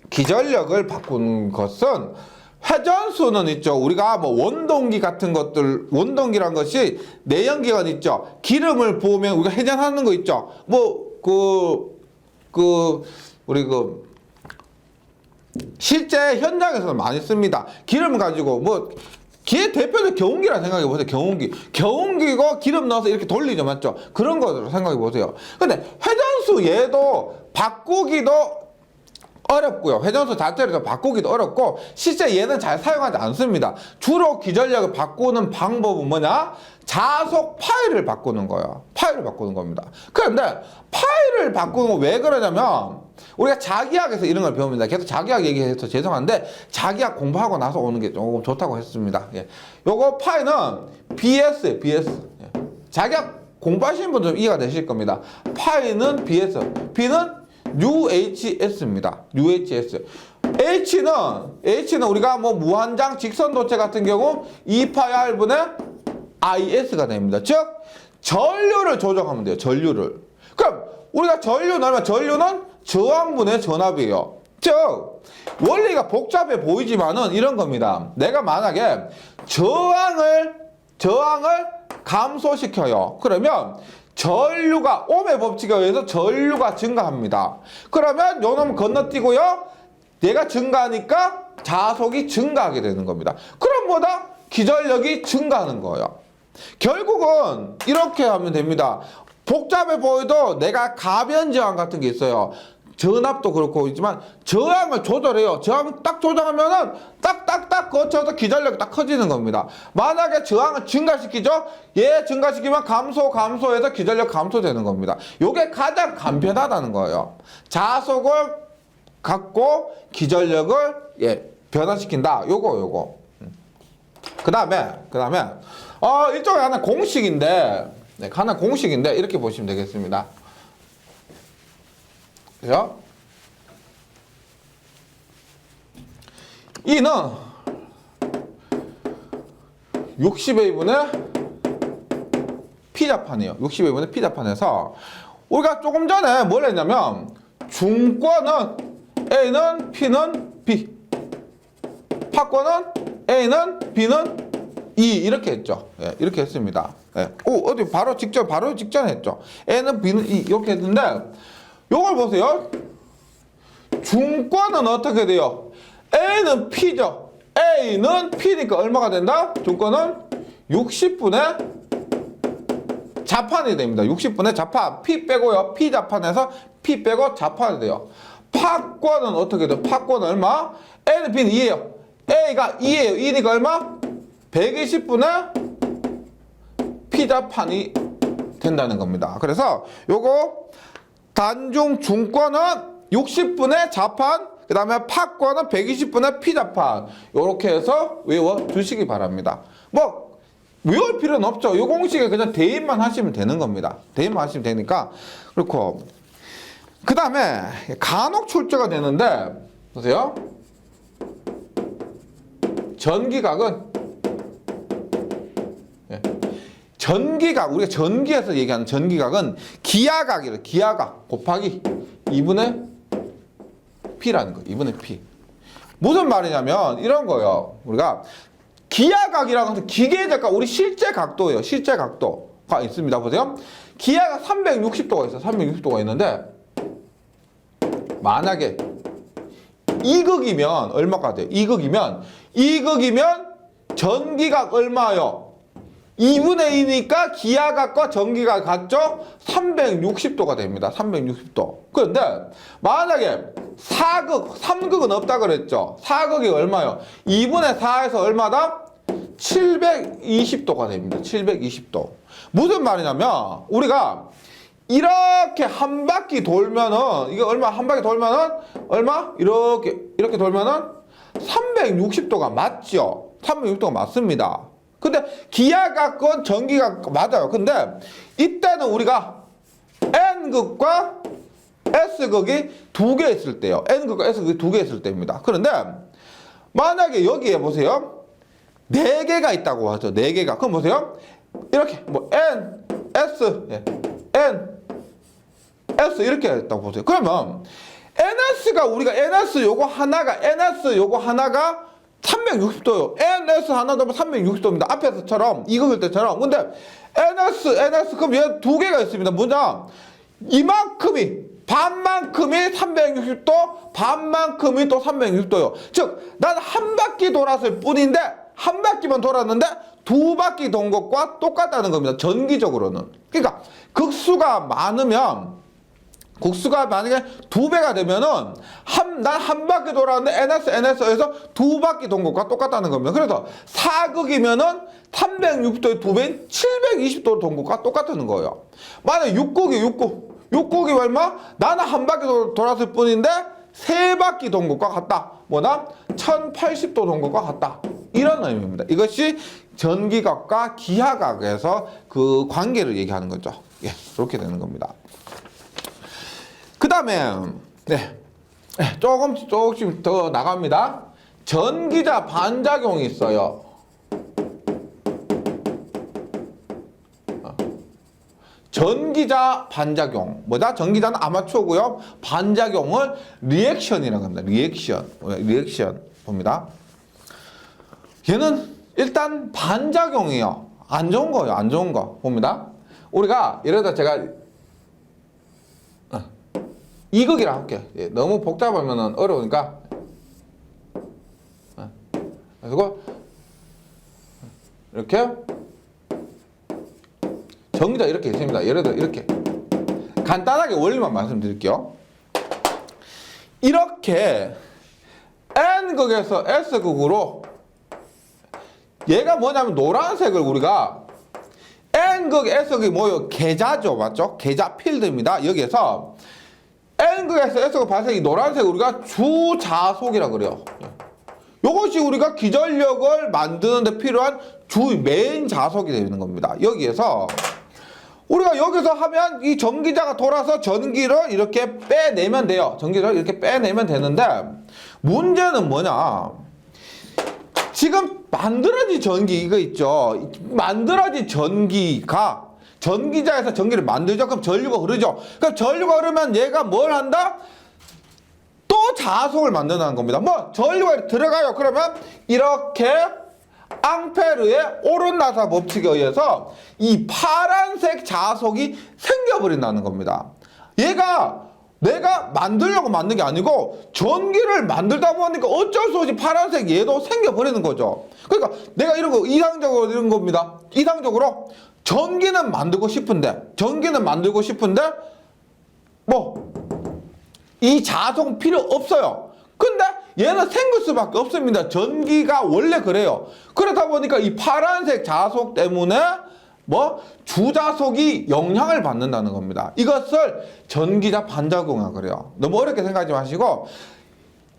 기전력을 바꾸는 것은 회전수는 있죠. 우리가 뭐 원동기 같은 것들, 원동기란 것이 내연기관 있죠. 기름을 부으면 우리가 회전하는 거 있죠. 뭐 우리 실제 현장에서는 많이 씁니다. 기름 가지고 뭐 기의 대표적 경운기라 생각해 보세요. 경운기고 기름 넣어서 이렇게 돌리죠. 맞죠? 그런 거로 생각해 보세요. 근데 회전수 얘도 바꾸기도 어렵고요. 회전수 자체를 바꾸기도 어렵고 실제 얘는 잘 사용하지 않습니다. 주로 기전력을 바꾸는 방법은 뭐냐? 자속 파일을 바꾸는 거예요. 파일을 바꾸는 겁니다. 그런데 파일을 바꾸는 거 왜 그러냐면 우리가 자기학에서 이런 걸 배웁니다. 계속 자기학 얘기해서 죄송한데 자기학 공부하고 나서 오는 게 조금 좋다고 했습니다. 예. 요거 파일은 BS예요. BS. 예. 자기학 공부하시는 분들은 이해가 되실 겁니다. 파일은 BS, B는 UHS입니다. UHS. H는 우리가 뭐 무한장 직선 도체 같은 경우 2파이 R분의 IS가 됩니다. 즉 전류를 조정하면 돼요. 전류를. 그럼 우리가 전류는 얼마? 전류는 저항분의 전압이에요. 즉 원리가 복잡해 보이지만은 이런 겁니다. 내가 만약에 저항을 감소시켜요. 그러면 전류가 옴의 법칙에 의해서 전류가 증가합니다. 그러면 요놈 건너뛰고요. 얘가 증가하니까 자속이 증가하게 되는 겁니다. 그럼 뭐다? 기전력이 증가하는 거예요. 결국은 이렇게 하면 됩니다. 복잡해 보여도 내가 가변 저항 같은 게 있어요. 전압도 그렇고 있지만 저항을 조절해요. 저항 딱 조정하면은 딱딱딱 거쳐서 기전력이 딱 커지는 겁니다. 만약에 저항을 증가시키죠? 얘 증가시키면 감소해서 기전력 감소되는 겁니다. 요게 가장 간편하다는 거예요. 자속을 갖고 기전력을 변화시킨다. 요거. 그 다음에 일종의 하나 공식인데 이렇게 보시면 되겠습니다. 그죠? E는 60A분의 P자판이에요. 60A분의 P자판에서 우리가 조금 전에 뭘 했냐면 중권은 A는 P는 B, 파권은 A는 B는 E 이렇게 했죠. 예, 이렇게 했습니다. 예. 어디 바로 직전 했죠. A는 B는 E 이렇게 했는데 요걸 보세요. 중권은 어떻게 돼요? A는 P죠. A는 P니까 얼마가 된다? 중권은 60분의 자판이 됩니다. 60분의 자판. P 빼고요. P 자판에서 P 빼고 자판이 돼요. 파권은 어떻게 돼요? 파권은 얼마? A는 B는 2예요. A가 2예요. 2니까 얼마? 120분의 피자판이 된다는 겁니다. 그래서 요거 단중 중권은 60분의 자판, 그 다음에 팝권은 120분의 피자판, 요렇게 해서 외워주시기 바랍니다. 뭐 외울 필요는 없죠. 요 공식에 그냥 대입만 하시면 되는 겁니다. 대입만 하시면 되니까. 그렇고 그 다음에 간혹 출제가 되는데 보세요. 전기각은 전기각, 우리가 전기에서 얘기하는 전기각은 기하각이래요. 기하각 곱하기 2분의 P라는 거예요. 2분의 P. 무슨 말이냐면 이런 거예요. 우리가 기하각이라고 해서 기계적각, 우리 실제 각도예요. 실제 각도가 있습니다. 보세요. 기하가 360도가 있어요. 360도가 있는데 만약에 2극이면 얼마가 돼요? 2극이면 전기각 얼마요? 2분의 2니까 기하각과 전기각 같죠? 360도가 됩니다. 360도. 그런데 만약에 4극, 3극은 없다 그랬죠? 4극이 얼마요? 2분의 4에서 얼마다? 720도가 됩니다. 720도. 무슨 말이냐면 우리가 이렇게 한 바퀴 돌면은 이게 얼마? 한 바퀴 돌면은 얼마? 이렇게 돌면은 360도가 맞죠? 360도가 맞습니다. 근데 기하각과 전기각 맞아요. 근데 이때는 우리가 N극과 S극이 두 개 있을 때요. N극과 S극이 두 개 있을 때입니다. 그런데 만약에 여기에 보세요. 네 개가 있다고 하죠. 네 개가. 그럼 보세요. 이렇게 뭐 N, S, N, S 이렇게 했다고 보세요. 그러면 NS가 우리가 NS 요거 하나가 360도요. NS 하나 더하면 360도입니다. 앞에서처럼 이극일 때처럼. 근데 NS 그럼 얘 두 개가 있습니다. 뭐냐? 이만큼이 반만큼이 360도, 반만큼이 또 360도요. 즉, 난 한 바퀴 돌았을 뿐인데 한 바퀴만 돌았는데 두 바퀴 돈 것과 똑같다는 겁니다. 전기적으로는. 그러니까 극수가 만약에 두 배가 되면은 난 한 바퀴 돌았는데 NS에서 두 바퀴 돈 것과 똑같다는 겁니다. 그래서 4극이면은 360도의 두 배인 720도로 돈 것과 똑같다는 거예요. 만약에 6극이 얼마? 나는 한 바퀴 돌았을 뿐인데 세 바퀴 돈 것과 같다. 뭐다? 1080도 돈 것과 같다. 이런 의미입니다. 이것이 전기각과 기하각에서 그 관계를 얘기하는 거죠. 예, 그렇게 되는 겁니다. 그 다음에 조금씩 더 나갑니다. 전기자 반작용이 있어요. 전기자 반작용. 뭐다? 전기자는 아마추어고요. 반작용을 리액션이라고 합니다. 리액션 봅니다. 얘는 일단 반작용이에요. 안 좋은 거예요. 안 좋은 거 봅니다. 우리가 예를 들어 제가 이극이라 할게요. 너무 복잡하면 어려우니까. 그리고 이렇게 전기자 이렇게 있습니다. 예를 들어 이렇게 간단하게 원리만 말씀드릴게요. 이렇게 N극에서 S극으로 얘가 뭐냐면 노란색을 우리가 N극, S극이 뭐예요? 계좌죠. 맞죠? 계좌 필드입니다. 여기에서 N극에서 S극 발생이 노란색 우리가 주자속이라고 그래요. 이것이 우리가 기전력을 만드는 데 필요한 메인 자속이 되는 겁니다. 여기에서 우리가 여기서 하면 이 전기자가 돌아서 전기를 이렇게 빼내면 돼요. 전기를 이렇게 빼내면 되는데 문제는 뭐냐? 지금 만들어진 전기 이거 있죠. 만들어진 전기가 전기자에서 전기를 만들죠. 그럼 전류가 흐르죠. 그럼 전류가 흐르면 얘가 뭘 한다? 또 자속을 만든다는 겁니다. 뭐 전류가 들어가요. 그러면 이렇게 앙페르의 오른나사 법칙에 의해서 이 파란색 자속이 생겨버린다는 겁니다. 얘가 내가 만들려고 만든 게 아니고 전기를 만들다 보니까 어쩔 수 없이 파란색 얘도 생겨버리는 거죠. 그러니까 내가 이런 거 이상적으로 이런 겁니다. 이상적으로 전기는 만들고 싶은데 뭐 이 자속은 필요 없어요. 근데 얘는 생길 수밖에 없습니다. 전기가 원래 그래요. 그러다 보니까 이 파란색 자속 때문에 뭐 주자속이 영향을 받는다는 겁니다. 이것을 전기자 반작용이라고 그래요. 너무 어렵게 생각하지 마시고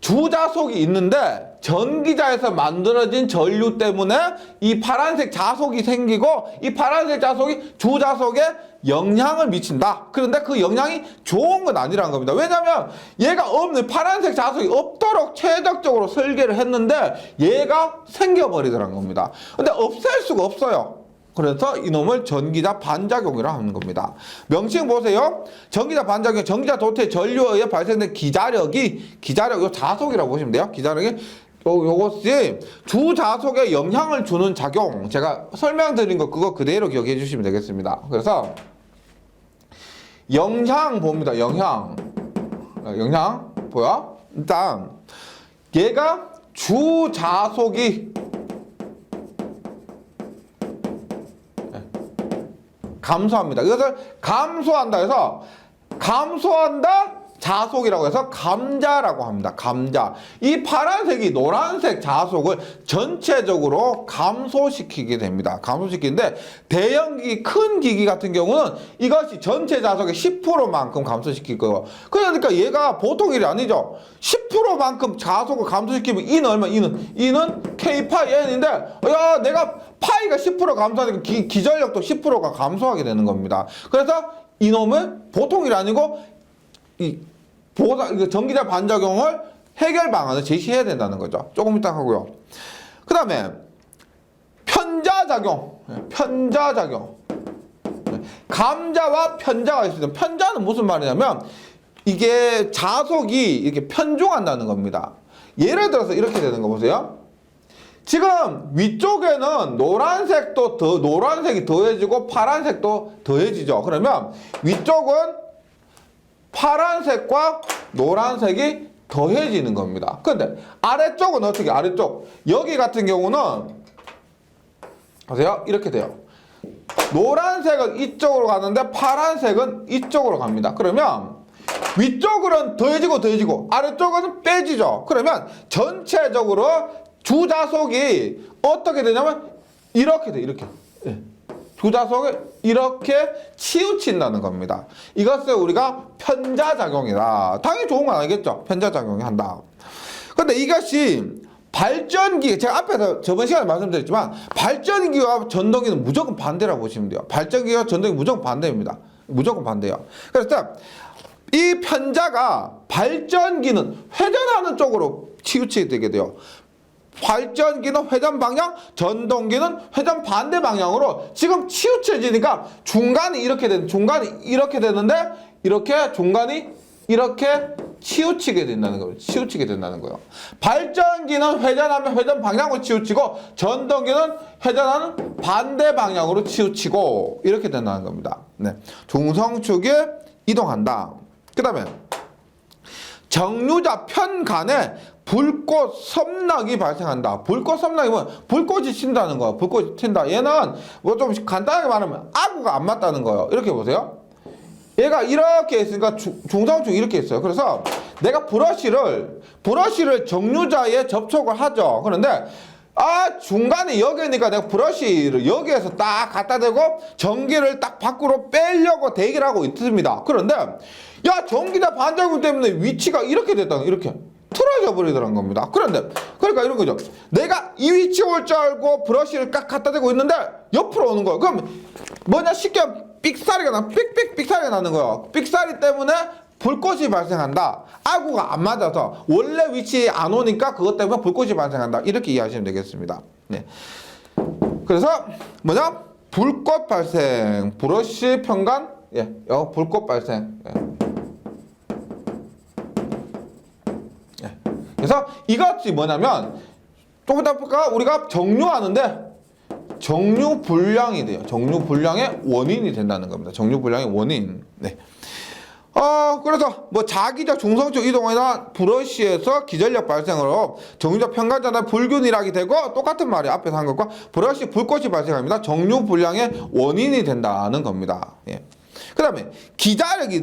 주자속이 있는데 전기자에서 만들어진 전류 때문에 이 파란색 자속이 생기고 이 파란색 자속이 주자속에 영향을 미친다. 그런데 그 영향이 좋은 건 아니라는 겁니다. 왜냐하면 얘가 없는 파란색 자속이 없도록 최적적으로 설계를 했는데 얘가 생겨버리더라는 겁니다. 근데 없앨 수가 없어요. 그래서 이놈을 전기자 반작용이라고 하는 겁니다. 명칭 보세요. 전기자 반작용, 전기자 도태 전류에 의해 발생된 기자력, 요 자속이라고 보시면 돼요. 기자력이 요것이 주자속에 영향을 주는 작용. 제가 설명드린 거 그거 그대로 기억해 주시면 되겠습니다. 그래서 영향 봅니다. 영향 보여? 일단 얘가 주자속이 감소합니다. 이것을 감소한다 해서 감소한다 자속이라고 해서 감자라고 합니다. 감자. 이 파란색이 노란색 자속을 전체적으로 감소시키게 됩니다. 감소시키는데 대형기기, 큰 기기 같은 경우는 이것이 전체 자속의 10%만큼 감소시킬 거예요. 그러니까 얘가 보통 일이 아니죠. 10%만큼 자속을 감소시키면 E는 얼마? E는 K파이 N인데 야 내가 파이가 10% 감소하니까 기전력도 10%가 감소하게 되는 겁니다. 그래서 이놈은 보통 일이 아니고 전기자 반작용을 해결 방안을 제시해야 된다는 거죠. 조금 이따 하고요. 그 다음에 편자작용. 감자와 편자가 있습니다. 편자는 무슨 말이냐면 이게 자속이 이렇게 편중한다는 겁니다. 예를 들어서 이렇게 되는 거 보세요. 지금 위쪽에는 노란색이 더해지고 파란색도 더해지죠. 그러면 위쪽은 파란색과 노란색이 더해지는 겁니다. 근데 아래쪽은 어떻게? 아래쪽 여기 같은 경우는 보세요. 이렇게 돼요. 노란색은 이쪽으로 가는데 파란색은 이쪽으로 갑니다. 그러면 위쪽으로는 더해지고 아래쪽은 빼지죠. 그러면 전체적으로 주자속이 어떻게 되냐면 이렇게 돼. 이렇게. 주자속을 이렇게 치우친다는 겁니다. 이것을 우리가 편자작용이다. 당연히 좋은 건 아니겠죠. 편자작용이 한다. 근데 이것이 발전기, 제가 앞에서 저번 시간에 말씀드렸지만 발전기와 전동기는 무조건 반대라고 보시면 돼요. 발전기와 전동기 무조건 반대입니다. 무조건 반대요. 그래서 이 편자가 발전기는 회전하는 쪽으로 치우치게 되게 돼요. 발전기는 회전 방향, 전동기는 회전 반대 방향으로 지금 치우쳐지니까 중간이 이렇게 되는데 이렇게 중간이 이렇게 치우치게 된다는 거예요. 발전기는 회전하면 회전 방향으로 치우치고 전동기는 회전하는 반대 방향으로 치우치고 이렇게 된다는 겁니다. 네. 중성축에 이동한다. 그 다음에 정류자 편 간에 불꽃 섬락이 발생한다. 불꽃 섬락이 뭐야? 불꽃이 튄다는 거야. 불꽃이 튄다. 얘는 뭐 좀 간단하게 말하면 아구가 안 맞다는 거예요. 이렇게 보세요. 얘가 이렇게 있으니까 중성축이 이렇게 있어요. 그래서 내가 브러쉬를 정류자에 접촉을 하죠. 그런데 중간에 여기니까 내가 브러쉬를 여기에서 딱 갖다 대고 전기를 딱 밖으로 빼려고 대기를 하고 있습니다. 그런데 전기자 반작용 때문에 위치가 이렇게 됐다는 이렇게 틀어져 버리더란 겁니다. 그러니까 이런 거죠. 내가 이 위치 올 줄 알고 브러쉬를 딱 갖다 대고 있는데 옆으로 오는 거예요. 그럼 뭐냐 쉽게 삑사리가 삑사리가 나는 거예요. 삑사리 때문에 불꽃이 발생한다. 아구가 안 맞아서 원래 위치에 안 오니까 그것 때문에 불꽃이 발생한다. 이렇게 이해하시면 되겠습니다. 네. 그래서 불꽃 발생, 브러쉬 편간, 불꽃 발생. 그래서 이것이 뭐냐면 조금 이따 볼까? 우리가 정류하는데 정류불량이 돼요. 정류불량의 원인이 된다는 겁니다. 정류불량의 원인. 네. 그래서 자기적 중성적 이동이나 브러쉬에서 기전력 발생으로 정류자 편간자나 불균일하게 되고 똑같은 말이 앞에서 한 것과 브러쉬 불꽃이 발생합니다. 정류불량의 원인이 된다는 겁니다. 예. 그 다음에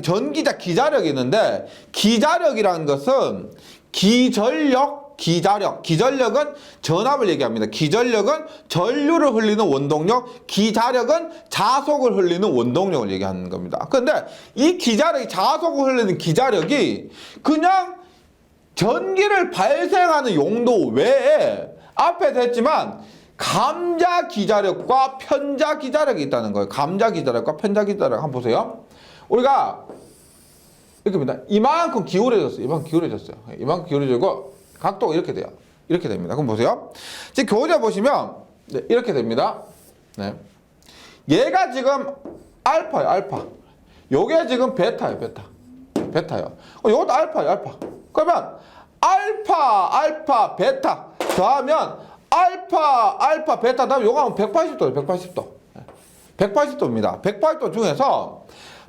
전기자 기자력이 있는데 기자력이라는 것은 기전력 기자력. 기전력은 전압을 얘기합니다. 기전력은 전류를 흘리는 원동력, 기자력은 자속을 흘리는 원동력을 얘기하는 겁니다. 그런데 이 기자력이, 자속을 흘리는 기자력이 그냥 전기를 발생하는 용도 외에 앞에서 했지만 감자 기자력과 편자 기자력이 있다는 거예요. 감자 기자력과 편자 기자력 한번 보세요. 우리가 이렇게입니다. 이만큼 기울어졌어요. 이만큼 기울어졌어요. 이만큼 기울어지고 각도가 이렇게 돼요. 이렇게 됩니다. 그럼 보세요. 지금 교재 보시면 네, 이렇게 됩니다. 네. 얘가 지금 알파예요. 알파. 요게 지금 베타예요. 베타. 베타요. 요것도 알파예요. 알파. 그러면 알파, 베타 더하면 알파, 베타 더하면 요거 하면 180도예요. 180도. 180도입니다. 180도 중에서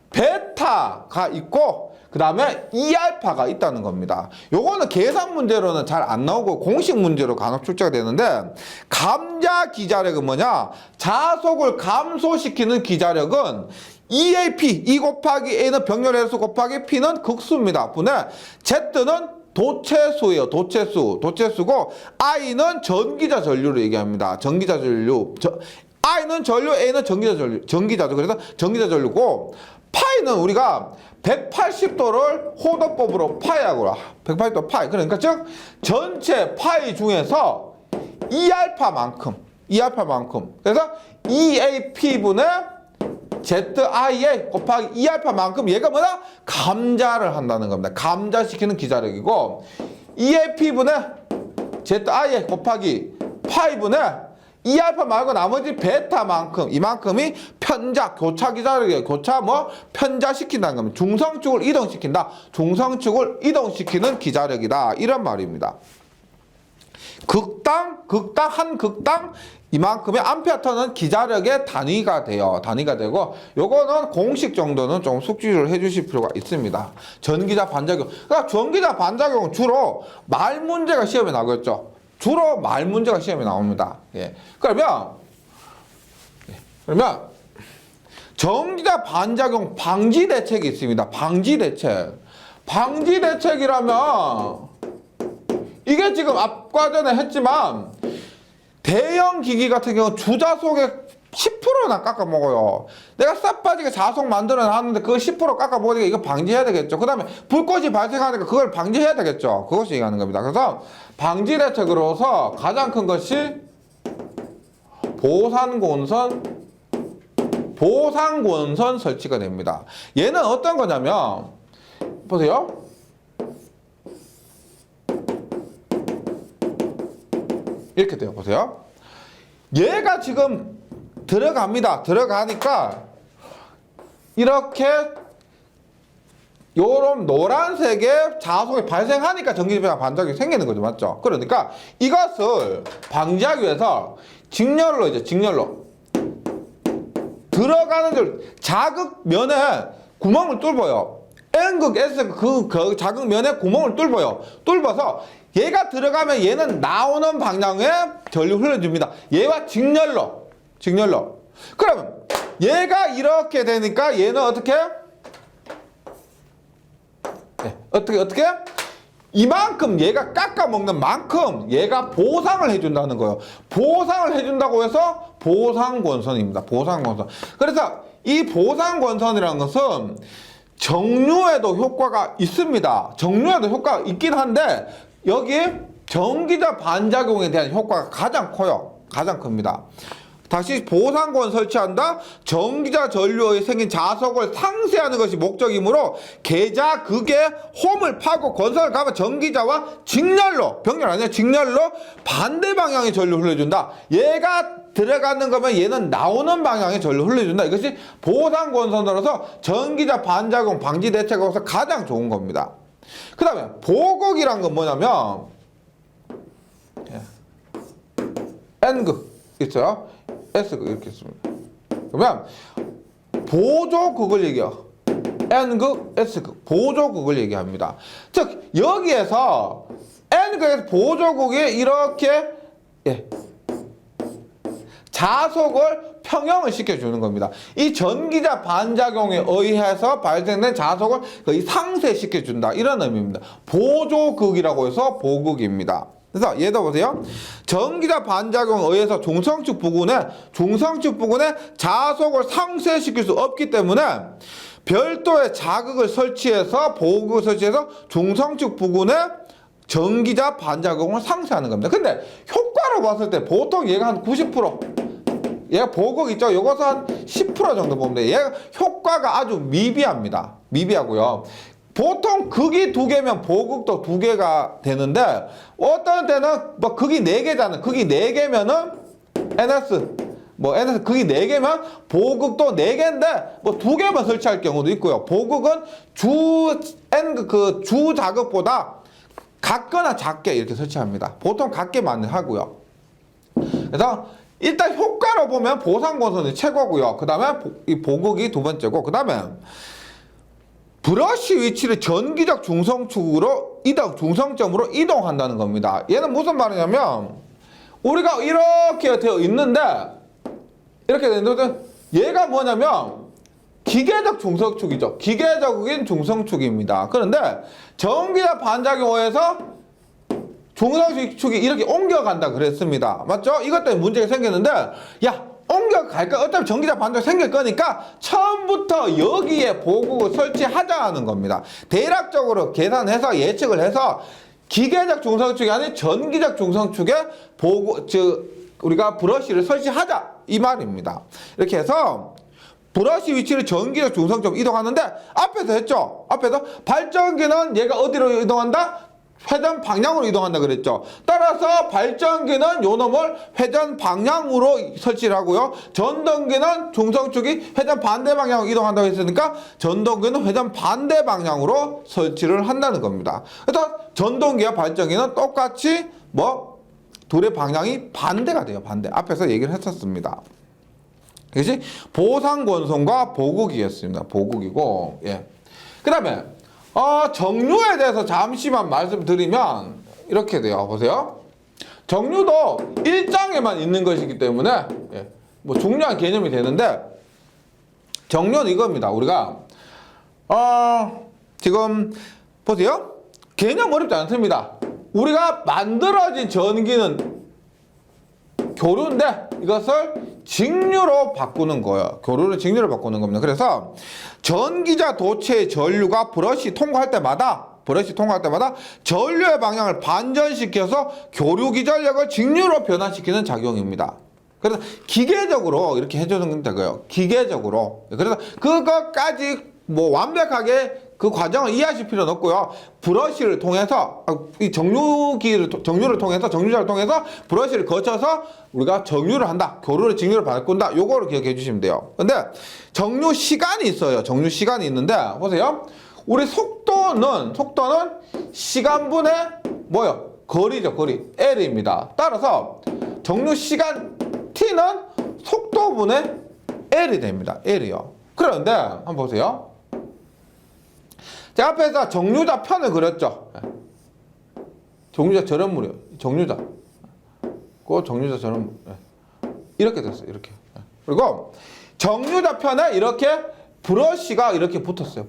베타가 있고 그 다음에 2알파가 있다는 겁니다. 요거는 계산 문제로는 잘 안 나오고 공식 문제로 간혹 출제가 되는데, 감자 기자력은 뭐냐? 자속을 감소시키는 기자력은 EAP, E 곱하기 A는 병렬해수 곱하기 P는 극수입니다. 분의 Z는 도체수예요. 도체수고 I는 전기자 전류를 얘기합니다. 전기자 전류. I는 전류, A는 전기자죠. 그래서 전기자 전류고, 파이는 우리가 180도를 호도법으로 파이하고 180도 파이. 그러니까 즉 전체 파이 중에서 2알파만큼. 그래서 EAP분의 ZIA 곱하기 2알파만큼 얘가 뭐다? 감자를 한다는 겁니다. 감자시키는 기자력이고, EAP분의 ZIA 곱하기 파이분의 2알파 말고 나머지 베타만큼, 이만큼이 편자, 교차 기자력이에요. 교차 편자시킨다는 겁니다. 중성축을 이동시킨다. 중성축을 이동시키는 기자력이다. 이런 말입니다. 한 극당 이만큼의 암페어터는 기자력의 단위가 돼요. 단위가 되고, 요거는 공식 정도는 좀 숙지를 해주실 필요가 있습니다. 전기자 반작용. 그러니까 전기자 반작용은 주로 말 문제가 시험에 나오겠죠. 주로 말 문제가 시험에 나옵니다. 예. 그러면 전기자 반작용 방지 대책이 있습니다. 방지 대책이라면 이게 지금 아까 전에 했지만 대형 기기 같은 경우 주자속의 10%나 깎아 먹어요. 내가 싹 빠지게 자속 만들어 놨는데 그걸 10% 깎아 먹으니까 이거 방지해야 되겠죠. 그 다음에 불꽃이 발생하니까 그걸 방지해야 되겠죠. 그것이 얘기하는 겁니다. 그래서 방지 대책으로서 가장 큰 것이 보상곤선 설치가 됩니다. 얘는 어떤 거냐면 보세요. 이렇게 돼요. 보세요. 얘가 지금 들어갑니다. 들어가니까 이렇게 요런 노란색의 자속이 발생하니까 전기자 반작용이 생기는 거죠. 맞죠? 그러니까 이것을 방지하기 위해서 직렬로 들어가는 줄 자극면에 구멍을 뚫어요. N극, S극 그 자극면에 구멍을 뚫어서 얘가 들어가면 얘는 나오는 방향에 전류 흘려줍니다. 얘와 직렬로. 그러면 얘가 이렇게 되니까 얘는 어떻게? 네, 어떻게? 이만큼 얘가 깎아먹는 만큼 얘가 보상을 해준다는 거예요. 보상을 해준다고 해서 보상곤선입니다. 보상곤선. 그래서 이 보상곤선이라는 것은 정류에도 효과가 있습니다. 정류에도 효과가 있긴 한데 여기 전기자 반작용에 대한 효과가 가장 커요. 가장 큽니다. 다시 보상권 설치한다. 전기자 전류에 생긴 자석을 상쇄하는 것이 목적이므로 계자 극에 홈을 파고 권선을 가면 전기자와 직렬로, 병렬 아니야, 직렬로 반대 방향의 전류 흘려준다. 얘가 들어가는 거면 얘는 나오는 방향의 전류 흘려준다. 이것이 보상권선으로서 전기자 반작용 방지 대책으로서 가장 좋은 겁니다. 그 다음에 보극이란 건 뭐냐면 N극 있어요. S극 이렇게 있습니다. 그러면 보조극을 얘기해요. N극, S극, 보조극을 얘기합니다. 즉 여기에서 N극에서 보조극이 이렇게 자속을 평형을 시켜주는 겁니다. 이 전기자 반작용에 의해서 발생된 자속을 거의 상쇄시켜준다. 이런 의미입니다. 보조극이라고 해서 보극입니다. 그래서 예를 들어 보세요. 전기자 반작용에 의해서 중성축 부근에 자속을 상쇄시킬 수 없기 때문에 별도의 자극을 설치해서 보호극을 설치해서 중성축 부근에 전기자 반작용을 상쇄하는 겁니다. 근데 효과로 봤을 때 보통 얘가 한 90%, 얘가 보호극 있죠? 요것은 한 10% 정도 보면 돼요. 얘가 효과가 아주 미비합니다. 미비하고요. 보통 극이 2개면 보호극도 2개가 되는데 어떤 때는 뭐 극이 4개잖아요. 극이 4개면은 NS 극이 4개면 보호극도 4개인데 뭐 2개만 설치할 경우도 있고요. 보호극은 주 자극보다 같거나 작게 이렇게 설치합니다. 보통 같게 많이 하고요. 그래서 일단 효과로 보면 보상권선이 최고고요. 그 다음에 이 보극이 2번째고, 그 다음에 브러쉬 위치를 전기적 중성축으로 중성점으로 이동한다는 겁니다. 얘는 무슨 말이냐면 우리가 이렇게 되어 있는데 이렇게 되는데 얘가 뭐냐면 기계적 중성축이죠. 기계적인 중성축입니다. 그런데 전기자 반작용에 의해서 중성축이 이렇게 옮겨간다 그랬습니다. 맞죠? 이것 때문에 문제가 생겼는데 야 옮겨갈까? 어차피 전기자 반작용 생길 거니까 처음부터 여기에 보호극을 설치하자는 겁니다. 대략적으로 계산해서 예측을 해서 기계적 중성축이 아닌 전기적 중성축에 우리가 브러쉬를 설치하자 이 말입니다. 이렇게 해서 브러쉬 위치를 전기적 중성점 이동하는데 앞에서 했죠. 앞에서 발전기는 얘가 어디로 이동한다? 회전 방향으로 이동한다 그랬죠. 따라서 발전기는 요 놈을 회전 방향으로 설치를 하고요. 전동기는 중성축이 회전 반대 방향으로 이동한다고 했으니까 전동기는 회전 반대 방향으로 설치를 한다는 겁니다. 그래서 전동기와 발전기는 똑같이 둘의 방향이 반대가 돼요. 반대. 앞에서 얘기를 했었습니다. 그것이 보상권선과 보극이었습니다. 보극이고, 예. 그 다음에 정류에 대해서 잠시만 말씀드리면 이렇게 돼요. 보세요. 정류도 일장에만 있는 것이기 때문에 중요한 개념이 되는데 정류는 이겁니다. 우리가 지금 보세요. 개념 어렵지 않습니다. 우리가 만들어진 전기는 교류인데 이것을 직류로 바꾸는 거예요. 교류를 직류로 바꾸는 겁니다. 그래서 전기자 도체의 전류가 브러쉬 통과할 때마다 전류의 방향을 반전시켜서 교류 기전력을 직류로 변화시키는 작용입니다. 그래서 기계적으로 이렇게 해주는 거예요. 기계적으로. 그래서 그것까지 완벽하게 그 과정을 이해하실 필요는 없고요. 브러쉬를 통해서 정류자를 통해서 브러쉬를 거쳐서 우리가 정류를 한다. 교류를 직류를 바꾼다. 요거를 기억해 주시면 돼요. 근데 정류 시간이 있어요. 정류 시간이 있는데 보세요. 우리 속도는 시간분의 거리죠. 거리. L입니다. 따라서 정류 시간 T는 속도분의 L이 됩니다. L이요. 그런데 한번 보세요. 제가 앞에서 정류자 편을 그렸죠. 정류자 절연물이요. 정류자. 정류자 절연물. 이렇게 됐어요. 이렇게. 그리고 정류자 편에 이렇게 브러쉬가 이렇게 붙었어요.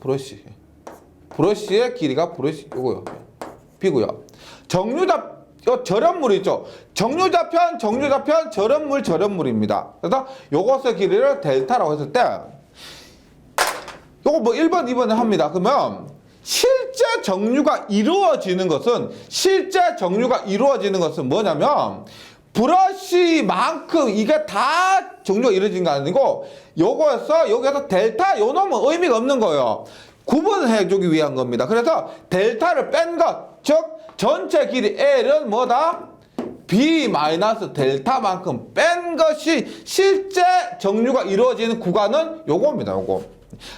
브러쉬의 길이가 요거요. B고요. 정류자 절연물이 있죠. 정류자 편, 절연물입니다. 그래서 요것의 길이를 델타라고 했을 때 요거 1번, 2번에 합니다. 그러면 실제 정류가 이루어지는 것은 뭐냐면 브러쉬만큼 이게 다 정류가 이루어진 거 아니고 여기서 델타 요 놈은 의미가 없는 거예요. 구분해 주기 위한 겁니다. 그래서 델타를 뺀 것, 즉 전체 길이 L은 B-델타만큼 뺀 것이 실제 정류가 이루어지는 구간은 요겁니다. 요거.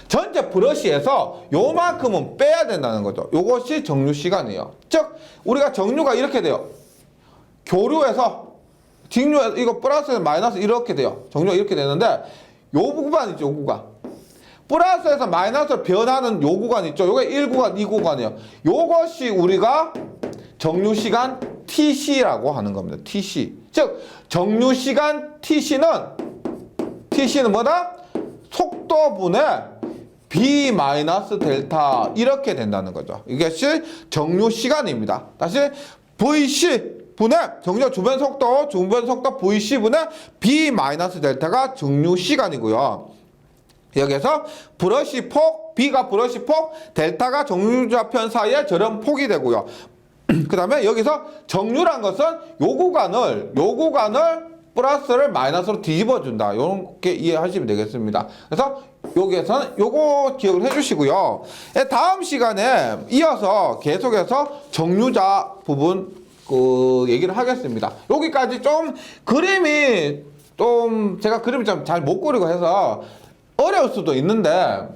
전체 브러쉬에서 요만큼은 빼야 된다는 거죠. 요것이 정류 시간이에요. 즉 우리가 정류가 이렇게 돼요. 교류에서 직류에서 이거 플러스에서 마이너스 이렇게 돼요. 정류가 이렇게 되는데 요 구간 있죠. 요 구간. 플러스에서 마이너스로 변하는 요 구간 있죠. 요게 1구간, 2구간이에요. 요것이 우리가 정류 시간 TC라고 하는 겁니다. TC. 즉 정류 시간 TC는 뭐다? 속도분의 B-델타 이렇게 된다는 거죠. 이것이 정류 시간입니다. 다시 VC 분의 정류 주변 속도 VC분의 B 마이너스 델타가 정류 시간이고요. 여기서 브러쉬 폭, B가 브러쉬 폭, 델타가 정류좌편 사이의 절연 폭이 되고요. 그 다음에 여기서 정류란 것은 요 구간을 플러스를 마이너스로 뒤집어준다. 이렇게 이해하시면 되겠습니다. 그래서 여기에서는 요거 기억을 해주시고요. 다음 시간에 이어서 계속해서 정류자 부분 얘기를 하겠습니다. 여기까지 좀 그림이 좀 제가 그림을 좀 잘 못 그리고 해서 어려울 수도 있는데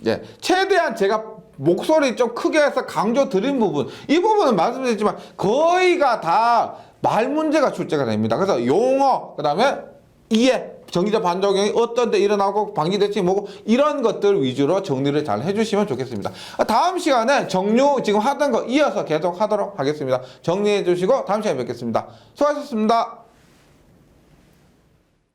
예, 최대한 제가 목소리 좀 크게 해서 강조 드린 부분 이 부분은 말씀드렸지만 거의가 다 말 문제가 출제가 됩니다. 그래서 용어 그 다음에 이해 정기적 반작용이 어떤 데 일어나고 방지 대책이 뭐고 이런 것들 위주로 정리를 잘 해주시면 좋겠습니다. 다음 시간에 정류 지금 하던 거 이어서 계속 하도록 하겠습니다. 정리해 주시고 다음 시간에 뵙겠습니다. 수고하셨습니다.